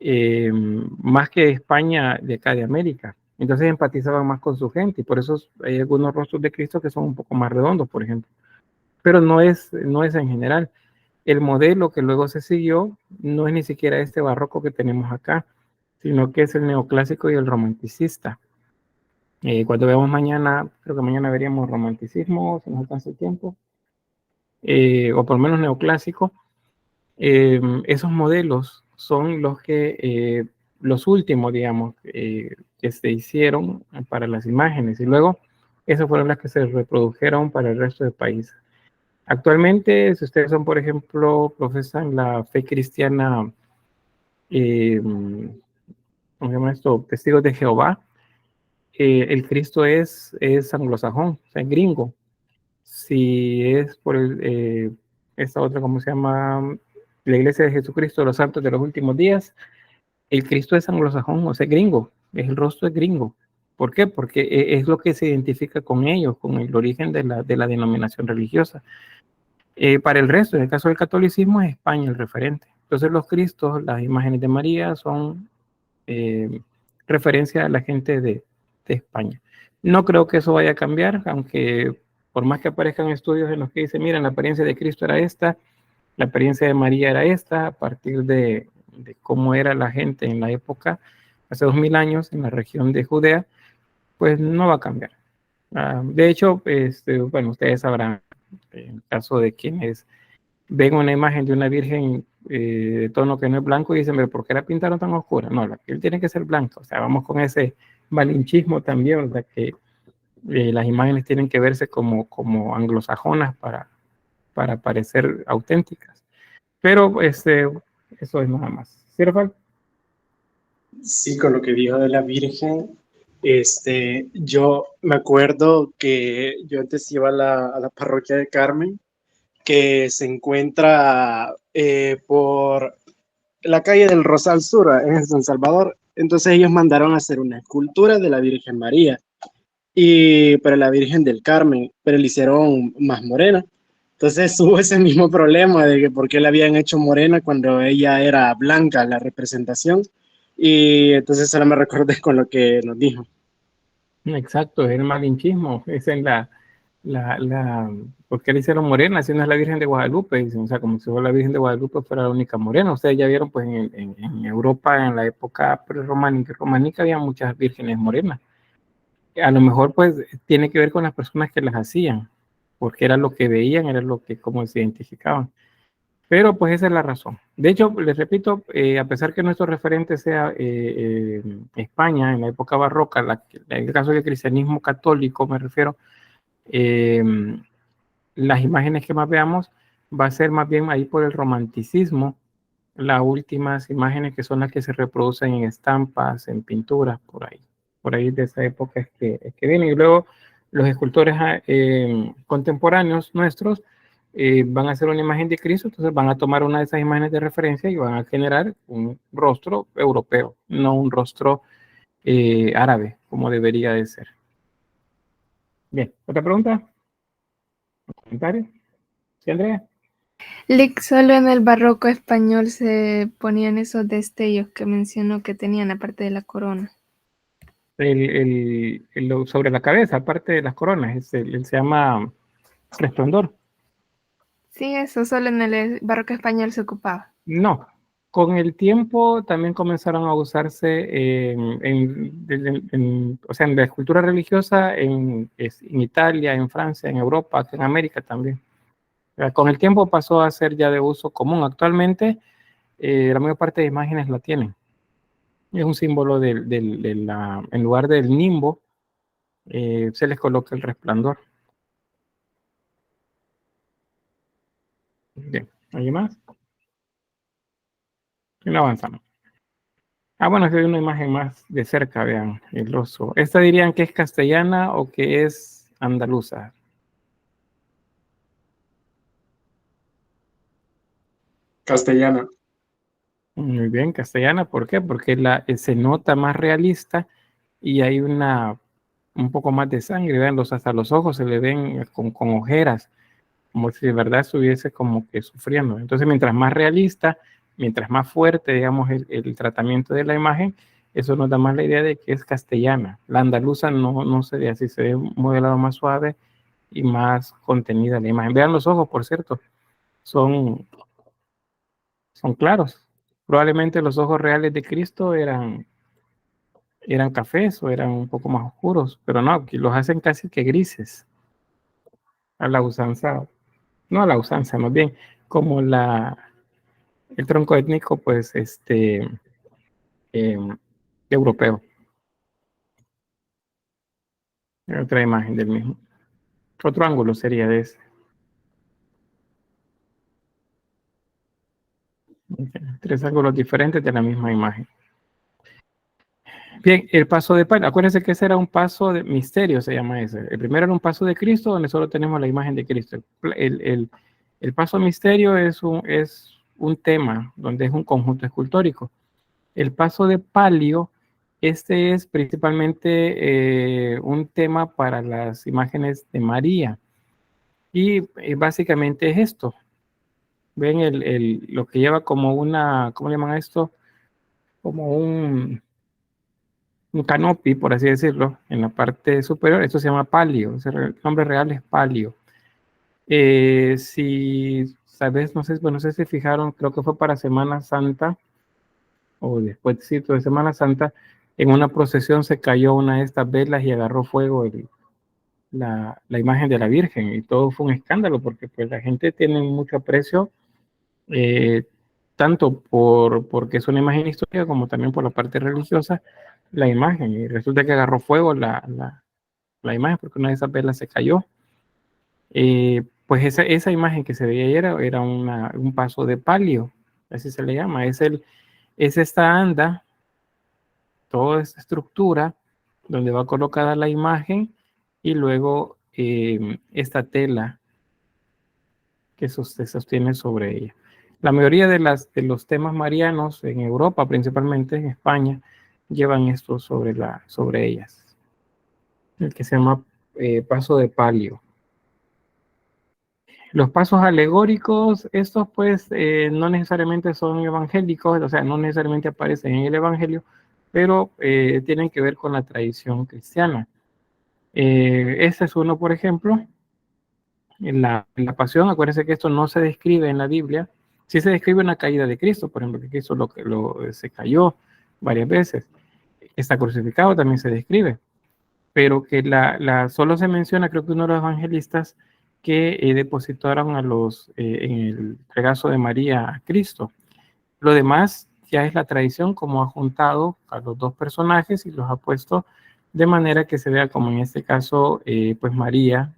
más que España de acá de América. Entonces empatizaban más con su gente y por eso hay algunos rostros de Cristo que son un poco más redondos, por ejemplo. Pero no es en general. El modelo que luego se siguió no es ni siquiera este barroco que tenemos acá, sino que es el neoclásico y el romanticista. Cuando veamos mañana, creo que mañana veríamos romanticismo, si nos alcanza el tiempo, o por lo menos neoclásico. Esos modelos son los últimos, digamos, que se hicieron para las imágenes y luego esas fueron las que se reprodujeron para el resto del país. Actualmente, si ustedes son, por ejemplo, profesan la fe cristiana, ¿cómo se llama esto? Testigos de Jehová, el Cristo es anglosajón, o sea, es gringo. Si es por esta otra, ¿cómo se llama? La Iglesia de Jesucristo de los Santos de los Últimos Días, el Cristo es anglosajón, o sea, gringo, el rostro es gringo. ¿Por qué? Porque es lo que se identifica con ellos, con el origen de la denominación religiosa. Para el resto, en el caso del catolicismo, es España el referente. Entonces los Cristos, las imágenes de María son referencia a la gente de España. No creo que eso vaya a cambiar, aunque por más que aparezcan estudios en los que dicen, miren, la apariencia de Cristo era esta, la apariencia de María era esta, a partir de cómo era la gente en la época, hace 2000 años, en la región de Judea, pues no va a cambiar. De hecho, bueno, ustedes sabrán, en caso de quienes ven una imagen de una virgen de tono que no es blanco y dicen, pero ¿por qué la pintaron tan oscura? No, la piel tiene que ser blanca. O sea, vamos con ese malinchismo también, ¿verdad? Que las imágenes tienen que verse como anglosajonas para parecer auténticas. Pero eso es nada más. ¿Sí, Rafael? Sí, con lo que dijo de la Virgen, yo me acuerdo que yo antes iba a la parroquia de Carmen, que se encuentra por la calle del Rosal Sur, en San Salvador. Entonces ellos mandaron a hacer una escultura de la Virgen María y para la Virgen del Carmen, pero le hicieron más morena. Entonces hubo ese mismo problema de que por qué la habían hecho morena cuando ella era blanca, la representación. Y entonces solo me recordé con lo que nos dijo. Exacto, es el malinchismo. Esa es ¿por qué le hicieron morena? Si no es la Virgen de Guadalupe. Dicen, o sea, como si la Virgen de Guadalupe fuera la única morena. Ustedes ya vieron, pues, en Europa, en la época románica, había muchas vírgenes morenas. A lo mejor, pues, tiene que ver con las personas que las hacían, porque era lo que veían, era lo que, como se identificaban. Pero, pues, esa es la razón. De hecho, les repito, a pesar que nuestro referente sea España, en la época barroca, en el caso del cristianismo católico, me refiero, las imágenes que más veamos va a ser más bien ahí por el romanticismo, las últimas imágenes que son las que se reproducen en estampas, en pinturas, por ahí de esa época es que vienen. Y luego los escultores contemporáneos nuestros van a hacer una imagen de Cristo, entonces van a tomar una de esas imágenes de referencia y van a generar un rostro europeo, no un rostro árabe, como debería de ser. Bien, ¿otra pregunta? ¿Comentario? ¿Sí, Andrea? Lick, solo en el barroco español se ponían esos destellos que mencionó que tenían aparte de la corona. Sobre la cabeza, aparte de las coronas, se llama resplandor. Sí, eso solo en el barroco español se ocupaba. No, con el tiempo también comenzaron a usarse o sea, en la escultura religiosa en Italia, en Francia, en Europa, aquí en América también. Con el tiempo pasó a ser ya de uso común. Actualmente la mayor parte de imágenes la tienen. Es un símbolo en lugar del nimbo, se les coloca el resplandor. Bien, ¿alguien más? Y no avanzamos. Bueno, aquí hay una imagen más de cerca, vean, el rostro. ¿Esta dirían que es castellana o que es andaluza? Castellana. Muy bien, castellana. ¿Por qué? Porque se nota más realista y hay un poco más de sangre. Vean, hasta los ojos se le ven con ojeras, como si de verdad estuviese como que sufriendo. Entonces, mientras más realista, mientras más fuerte, digamos, el tratamiento de la imagen, eso nos da más la idea de que es castellana. La andaluza no se ve así, se ve un modelado más suave y más contenida la imagen. Vean los ojos, por cierto, son claros. Probablemente los ojos reales de Cristo eran cafés o eran un poco más oscuros, pero no, aquí los hacen casi que grises, a la usanza, no a la usanza, más bien, como el tronco étnico, pues, europeo. Otra imagen del mismo. Otro ángulo sería de ese. Okay. 3 ángulos diferentes de la misma imagen. Bien, el paso de palio. Acuérdense que ese era un paso de misterio, se llama ese. El primero era un paso de Cristo, donde solo tenemos la imagen de Cristo. El paso misterio es un tema, donde es un conjunto escultórico. El paso de palio, este es principalmente un tema para las imágenes de María. Y básicamente es esto. Ven lo que lleva como ¿cómo le llaman a esto? Como un canopy, por así decirlo, en la parte superior. Esto se llama palio. El nombre real es palio. Si sabes, no sé si se fijaron, creo que fue para Semana Santa, o después de Semana Santa, en una procesión se cayó una de estas velas y agarró fuego la imagen de la Virgen, y todo fue un escándalo, porque pues la gente tiene mucho aprecio, tanto porque es una imagen histórica, como también por la parte religiosa, la imagen, y resulta que agarró fuego la imagen, porque una de esas velas se cayó. pues esa imagen que se veía ahí era un paso de palio, así se le llama. Es esta anda, toda esta estructura donde va colocada la imagen y luego esta tela que se sostiene sobre ella. La mayoría de los temas marianos en Europa, principalmente en España, llevan esto sobre ellas, el que se llama paso de palio. Los pasos alegóricos, estos pues no necesariamente son evangélicos, o sea, no necesariamente aparecen en el Evangelio, pero tienen que ver con la tradición cristiana. Este es uno, por ejemplo, en la pasión. Acuérdense que esto no se describe en la Biblia. Sí se describe una caída de Cristo, por ejemplo, que Cristo se cayó varias veces. Está crucificado, también se describe, pero que solo se menciona, creo que uno de los evangelistas, que depositaron en el regazo de María a Cristo. Lo demás ya es la tradición, como ha juntado a los dos personajes y los ha puesto de manera que se vea como en este caso, pues María,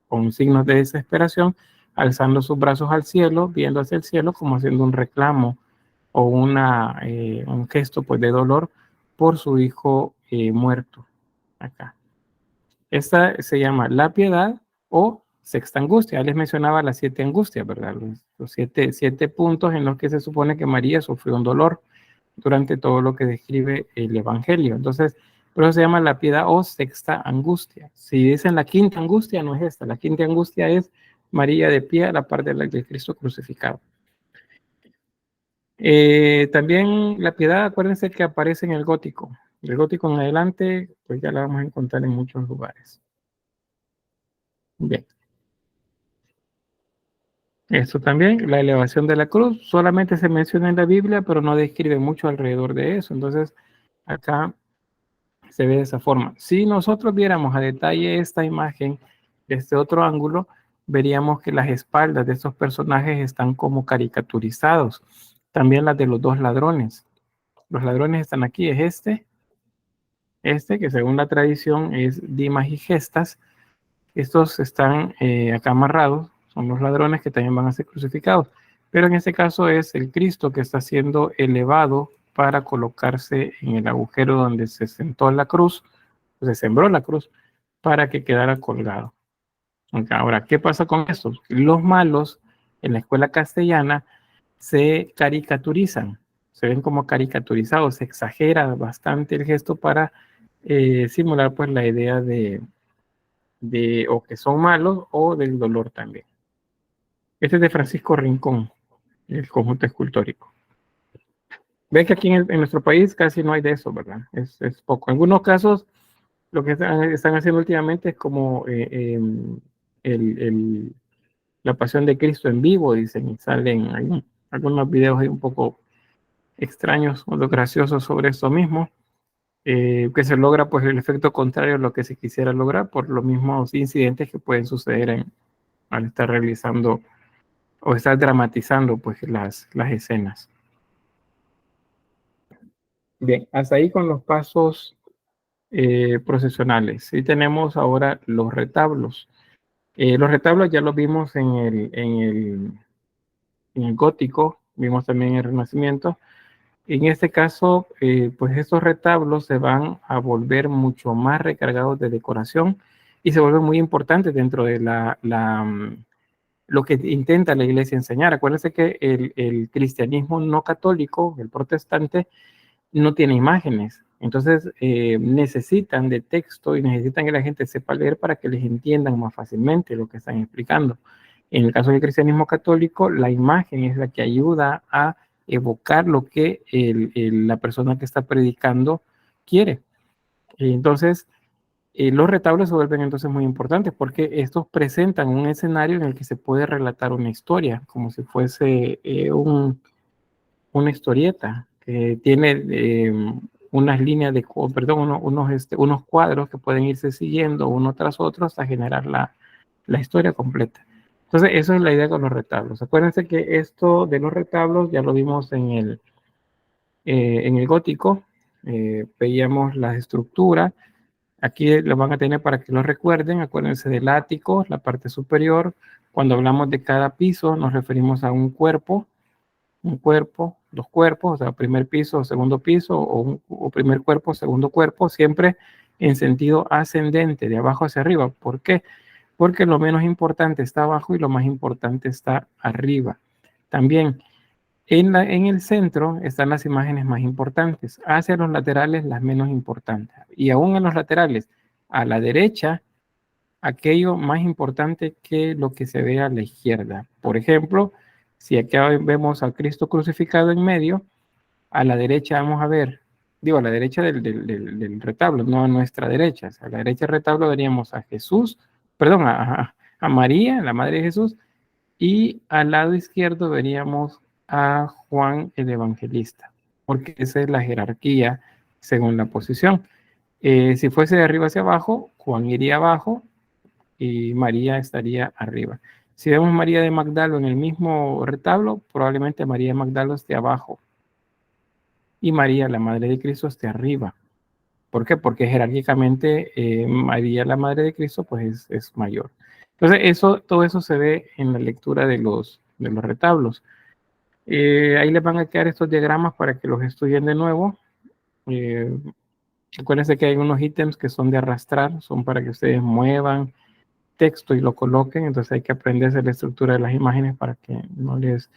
con signos de desesperación, alzando sus brazos al cielo, viendo hacia el cielo, como haciendo un reclamo o un gesto pues de dolor por su hijo muerto. Acá. Esta se llama la piedad o sexta angustia. Les mencionaba las 7 angustias, ¿verdad? Los siete puntos en los que se supone que María sufrió un dolor durante todo lo que describe el Evangelio. Entonces, por eso se llama la piedad o sexta angustia. Si dicen la quinta angustia, no es esta. La quinta angustia es María de pie a la par de Cristo crucificado. También la piedad, acuérdense que aparece en el gótico. El gótico en adelante, pues ya la vamos a encontrar en muchos lugares. Bien. Esto también, la elevación de la cruz, solamente se menciona en la Biblia, pero no describe mucho alrededor de eso. Entonces, acá se ve de esa forma. Si nosotros viéramos a detalle esta imagen desde otro ángulo, veríamos que las espaldas de estos personajes están como caricaturizados. También las de los dos ladrones. Los ladrones están aquí, es este que según la tradición es Dimas y Gestas. Estos están acá amarrados, son los ladrones que también van a ser crucificados. Pero en este caso es el Cristo que está siendo elevado para colocarse en el agujero donde se sentó la cruz, se sembró la cruz, para que quedara colgado. Ahora, ¿qué pasa con esto? Los malos en la escuela castellana se caricaturizan, se ven como caricaturizados, se exagera bastante el gesto para simular pues la idea de o que son malos o del dolor también. Este es de Francisco Rincón, el conjunto escultórico. Ven que aquí en nuestro país casi no hay de eso, ¿verdad? Es poco. En algunos casos, lo que están haciendo últimamente es como la pasión de Cristo en vivo, dicen, y salen algunos videos ahí un poco extraños o graciosos sobre esto mismo, que se logra pues el efecto contrario a lo que se quisiera lograr por los mismos incidentes que pueden suceder al estar realizando o estar dramatizando pues las escenas. Bien, hasta ahí con los pasos procesionales. Y tenemos ahora los retablos. Los retablos ya los vimos en el gótico, vimos también en el Renacimiento. En este caso, pues estos retablos se van a volver mucho más recargados de decoración y se vuelven muy importantes dentro de lo que intenta la iglesia enseñar. Acuérdense que el cristianismo no católico, el protestante, no tiene imágenes. Entonces necesitan de texto y necesitan que la gente sepa leer para que les entiendan más fácilmente lo que están explicando. En el caso del cristianismo católico, la imagen es la que ayuda a evocar lo que la persona que está predicando quiere. Entonces, los retablos se vuelven entonces muy importantes porque estos presentan un escenario en el que se puede relatar una historia, como si fuese una historieta que tiene unas líneas unos cuadros que pueden irse siguiendo uno tras otro hasta generar la historia completa. Entonces, eso es la idea con los retablos. Acuérdense que esto de los retablos ya lo vimos en el gótico. Veíamos la estructura. Aquí lo van a tener para que lo recuerden. Acuérdense del ático, la parte superior. Cuando hablamos de cada piso, nos referimos a un cuerpo, dos cuerpos, o sea, primer piso, segundo piso, o primer cuerpo, segundo cuerpo, siempre en sentido ascendente, de abajo hacia arriba. ¿Por qué? Porque lo menos importante está abajo y lo más importante está arriba. También en el centro están las imágenes más importantes, hacia los laterales las menos importantes. Y aún en los laterales, a la derecha, aquello más importante que lo que se ve a la izquierda. Por ejemplo, si aquí vemos a Cristo crucificado en medio, a la derecha vamos a ver, digo, a la derecha del retablo, no a nuestra derecha. A la derecha del retablo veríamos a Jesús, perdón, a María, la madre de Jesús, y al lado izquierdo veríamos a Juan el Evangelista, porque esa es la jerarquía según la posición. Si fuese de arriba hacia abajo, Juan iría abajo y María estaría arriba. Si vemos María de Magdalo en el mismo retablo, probablemente María de Magdalo esté abajo y María, la madre de Cristo, esté arriba. ¿Por qué? Porque jerárquicamente María, la madre de Cristo, pues es mayor. Entonces, todo eso se ve en la lectura de los retablos. Ahí les van a quedar estos diagramas para que los estudien de nuevo. Acuérdense que hay unos ítems que son de arrastrar, son para que ustedes muevan texto y lo coloquen, entonces hay que aprenderse la estructura de las imágenes para que no les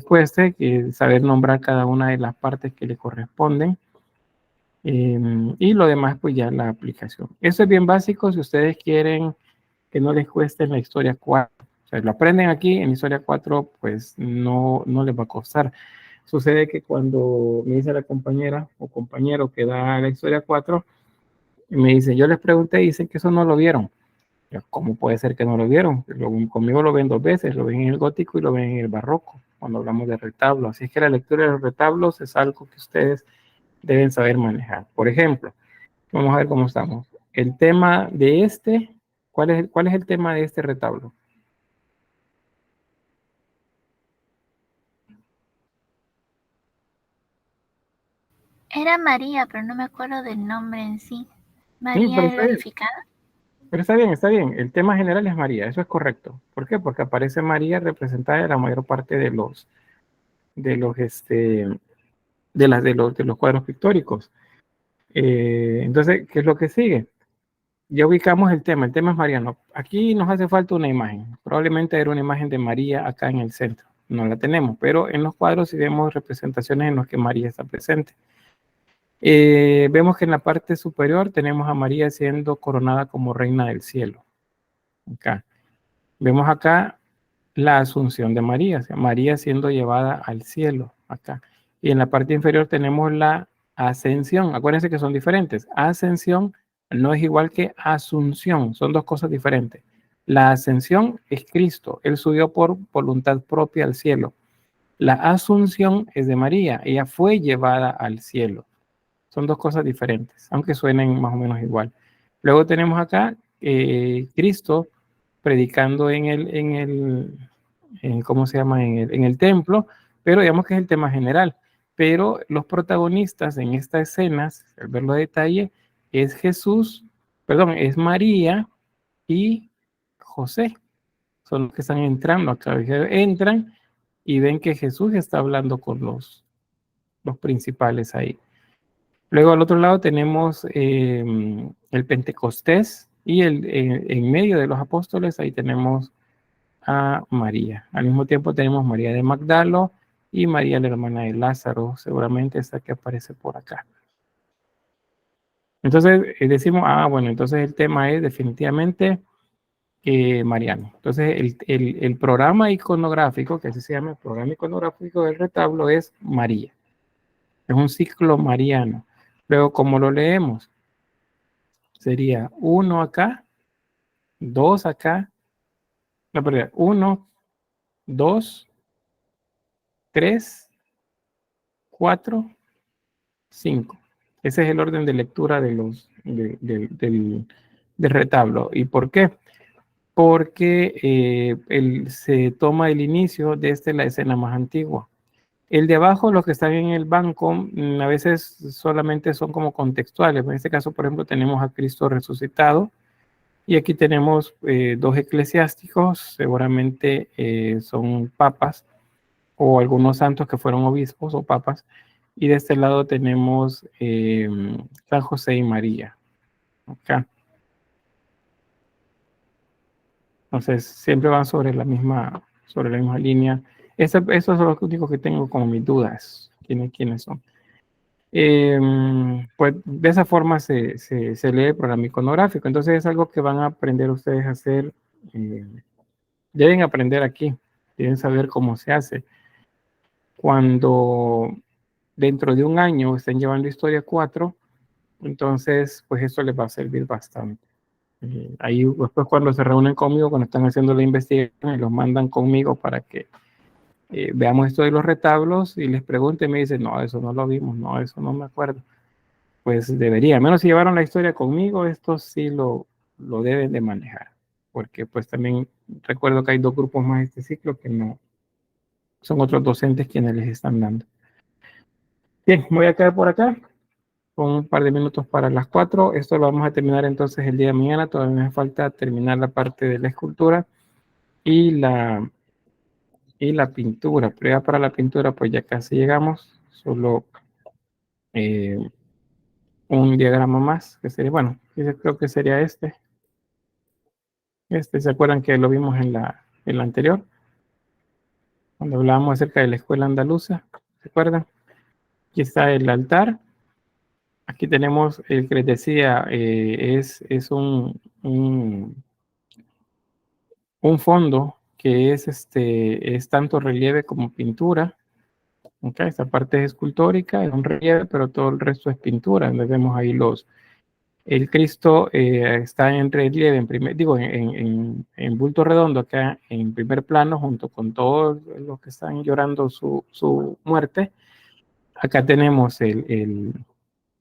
cueste saber nombrar cada una de las partes que le corresponden. Y lo demás, pues ya la aplicación. Eso es bien básico si ustedes quieren que no les cueste en la historia 4. O sea, lo aprenden aquí, en historia 4, pues no les va a costar. Sucede que cuando me dice la compañera o compañero que da la historia 4, me dice, yo les pregunté y dicen que eso no lo vieron. ¿Cómo puede ser que no lo vieron? Conmigo lo ven 2 veces, lo ven en el gótico y lo ven en el barroco, cuando hablamos de retablo. Así es que la lectura de los retablos es algo que ustedes deben saber manejar. Por ejemplo, vamos a ver cómo estamos. El tema de ¿cuál es el tema de este retablo? Era María, pero no me acuerdo del nombre en sí. Sí, María glorificada. Pero está bien. El tema general es María, eso es correcto. ¿Por qué? Porque aparece María representada en la mayor parte de los cuadros pictóricos. Entonces, ¿qué es lo que sigue? Ya ubicamos el tema es mariano. Aquí nos hace falta una imagen. Probablemente era una imagen de María acá en el centro. No la tenemos, pero en los cuadros sí vemos representaciones en las que María está presente. Vemos que en la parte superior tenemos a María siendo coronada como reina del cielo. Acá. Vemos acá la asunción de María, o sea, María siendo llevada al cielo, acá. Y en la parte inferior tenemos la ascensión. Acuérdense que son diferentes. Ascensión no es igual que asunción, son dos cosas diferentes. La ascensión es Cristo, Él subió por voluntad propia al cielo. La asunción es de María, ella fue llevada al cielo. Son dos cosas diferentes, aunque suenen más o menos igual. Luego tenemos acá Cristo predicando ¿cómo se llama? En el templo, pero digamos que es el tema general. Pero los protagonistas en estas escenas, al verlo a detalle, es es María y José. Son los que están entrando acá. Entran y ven que Jesús está hablando con los principales ahí. Luego al otro lado tenemos el Pentecostés y en medio de los apóstoles ahí tenemos a María. Al mismo tiempo tenemos María de Magdalo y María la hermana de Lázaro, seguramente esta que aparece por acá. Entonces decimos, bueno, entonces el tema es definitivamente mariano. Entonces el programa iconográfico, que así se llama, el programa iconográfico del retablo es María. Es un ciclo mariano. Luego, ¿cómo lo leemos? Sería 1 acá, 2 acá, no, perdón, 1, 2, 3, 4, 5. Ese es el orden de lectura del retablo. ¿Y por qué? Porque se toma el inicio de la escena más antigua. El de abajo, los que están en el banco, a veces solamente son como contextuales. En este caso, por ejemplo, tenemos a Cristo resucitado y aquí tenemos dos eclesiásticos, seguramente son papas o algunos santos que fueron obispos o papas. Y de este lado tenemos San José y María. Acá. Entonces, siempre van sobre la misma línea. Eso es lo único que tengo como mis dudas. ¿Quiénes son? Pues de esa forma se lee el programa iconográfico. Entonces es algo que van a aprender ustedes a hacer. Deben aprender aquí. Deben saber cómo se hace. Cuando dentro de un año estén llevando Historia 4, entonces pues eso les va a servir bastante. Ahí después cuando se reúnen conmigo, cuando están haciendo la investigación, los mandan conmigo para que veamos esto de los retablos y les pregunten, me dicen, no, eso no lo vimos, no, eso no me acuerdo. Pues debería, al menos si llevaron la historia conmigo, esto sí lo deben de manejar, porque pues también recuerdo que hay 2 grupos más este ciclo que no, son otros docentes quienes les están dando. Bien, voy a quedar por acá con un par de minutos para las 4. Esto lo vamos a terminar entonces el día de mañana. Todavía me hace falta terminar la parte de la escultura y la pintura. Pero ya para la pintura pues ya casi llegamos. Solo un diagrama más, que sería, bueno, creo que sería este. ¿Se acuerdan que lo vimos en la anterior? Cuando hablábamos acerca de la escuela andaluza, ¿se acuerdan? Aquí está el altar. Aquí tenemos el que les decía, es un fondo que es tanto relieve como pintura. Okay, esta parte es escultórica, es un relieve, pero todo el resto es pintura. Entonces vemos ahí el Cristo está en relieve, en bulto redondo acá en primer plano, junto con todos los que están llorando su muerte. Acá tenemos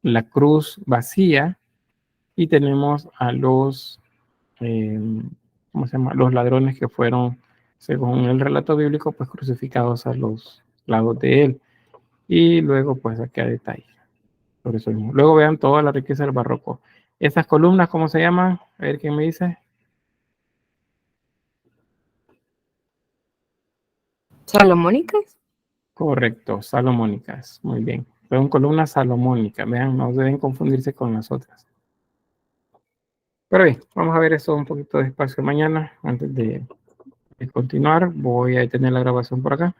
la cruz vacía y tenemos a los, ¿cómo se llama? Los ladrones que fueron, según el relato bíblico, pues crucificados a los lados de él. Y luego, pues acá detalle. Por eso mismo. Luego vean toda la riqueza del barroco. Estas columnas, ¿cómo se llaman? A ver quién me dice. ¿Salomónicas? Correcto, salomónicas. Muy bien. Son columnas salomónicas. Vean, no deben confundirse con las otras. Pero bien, vamos a ver eso un poquito despacio mañana. Antes de continuar, voy a detener la grabación por acá.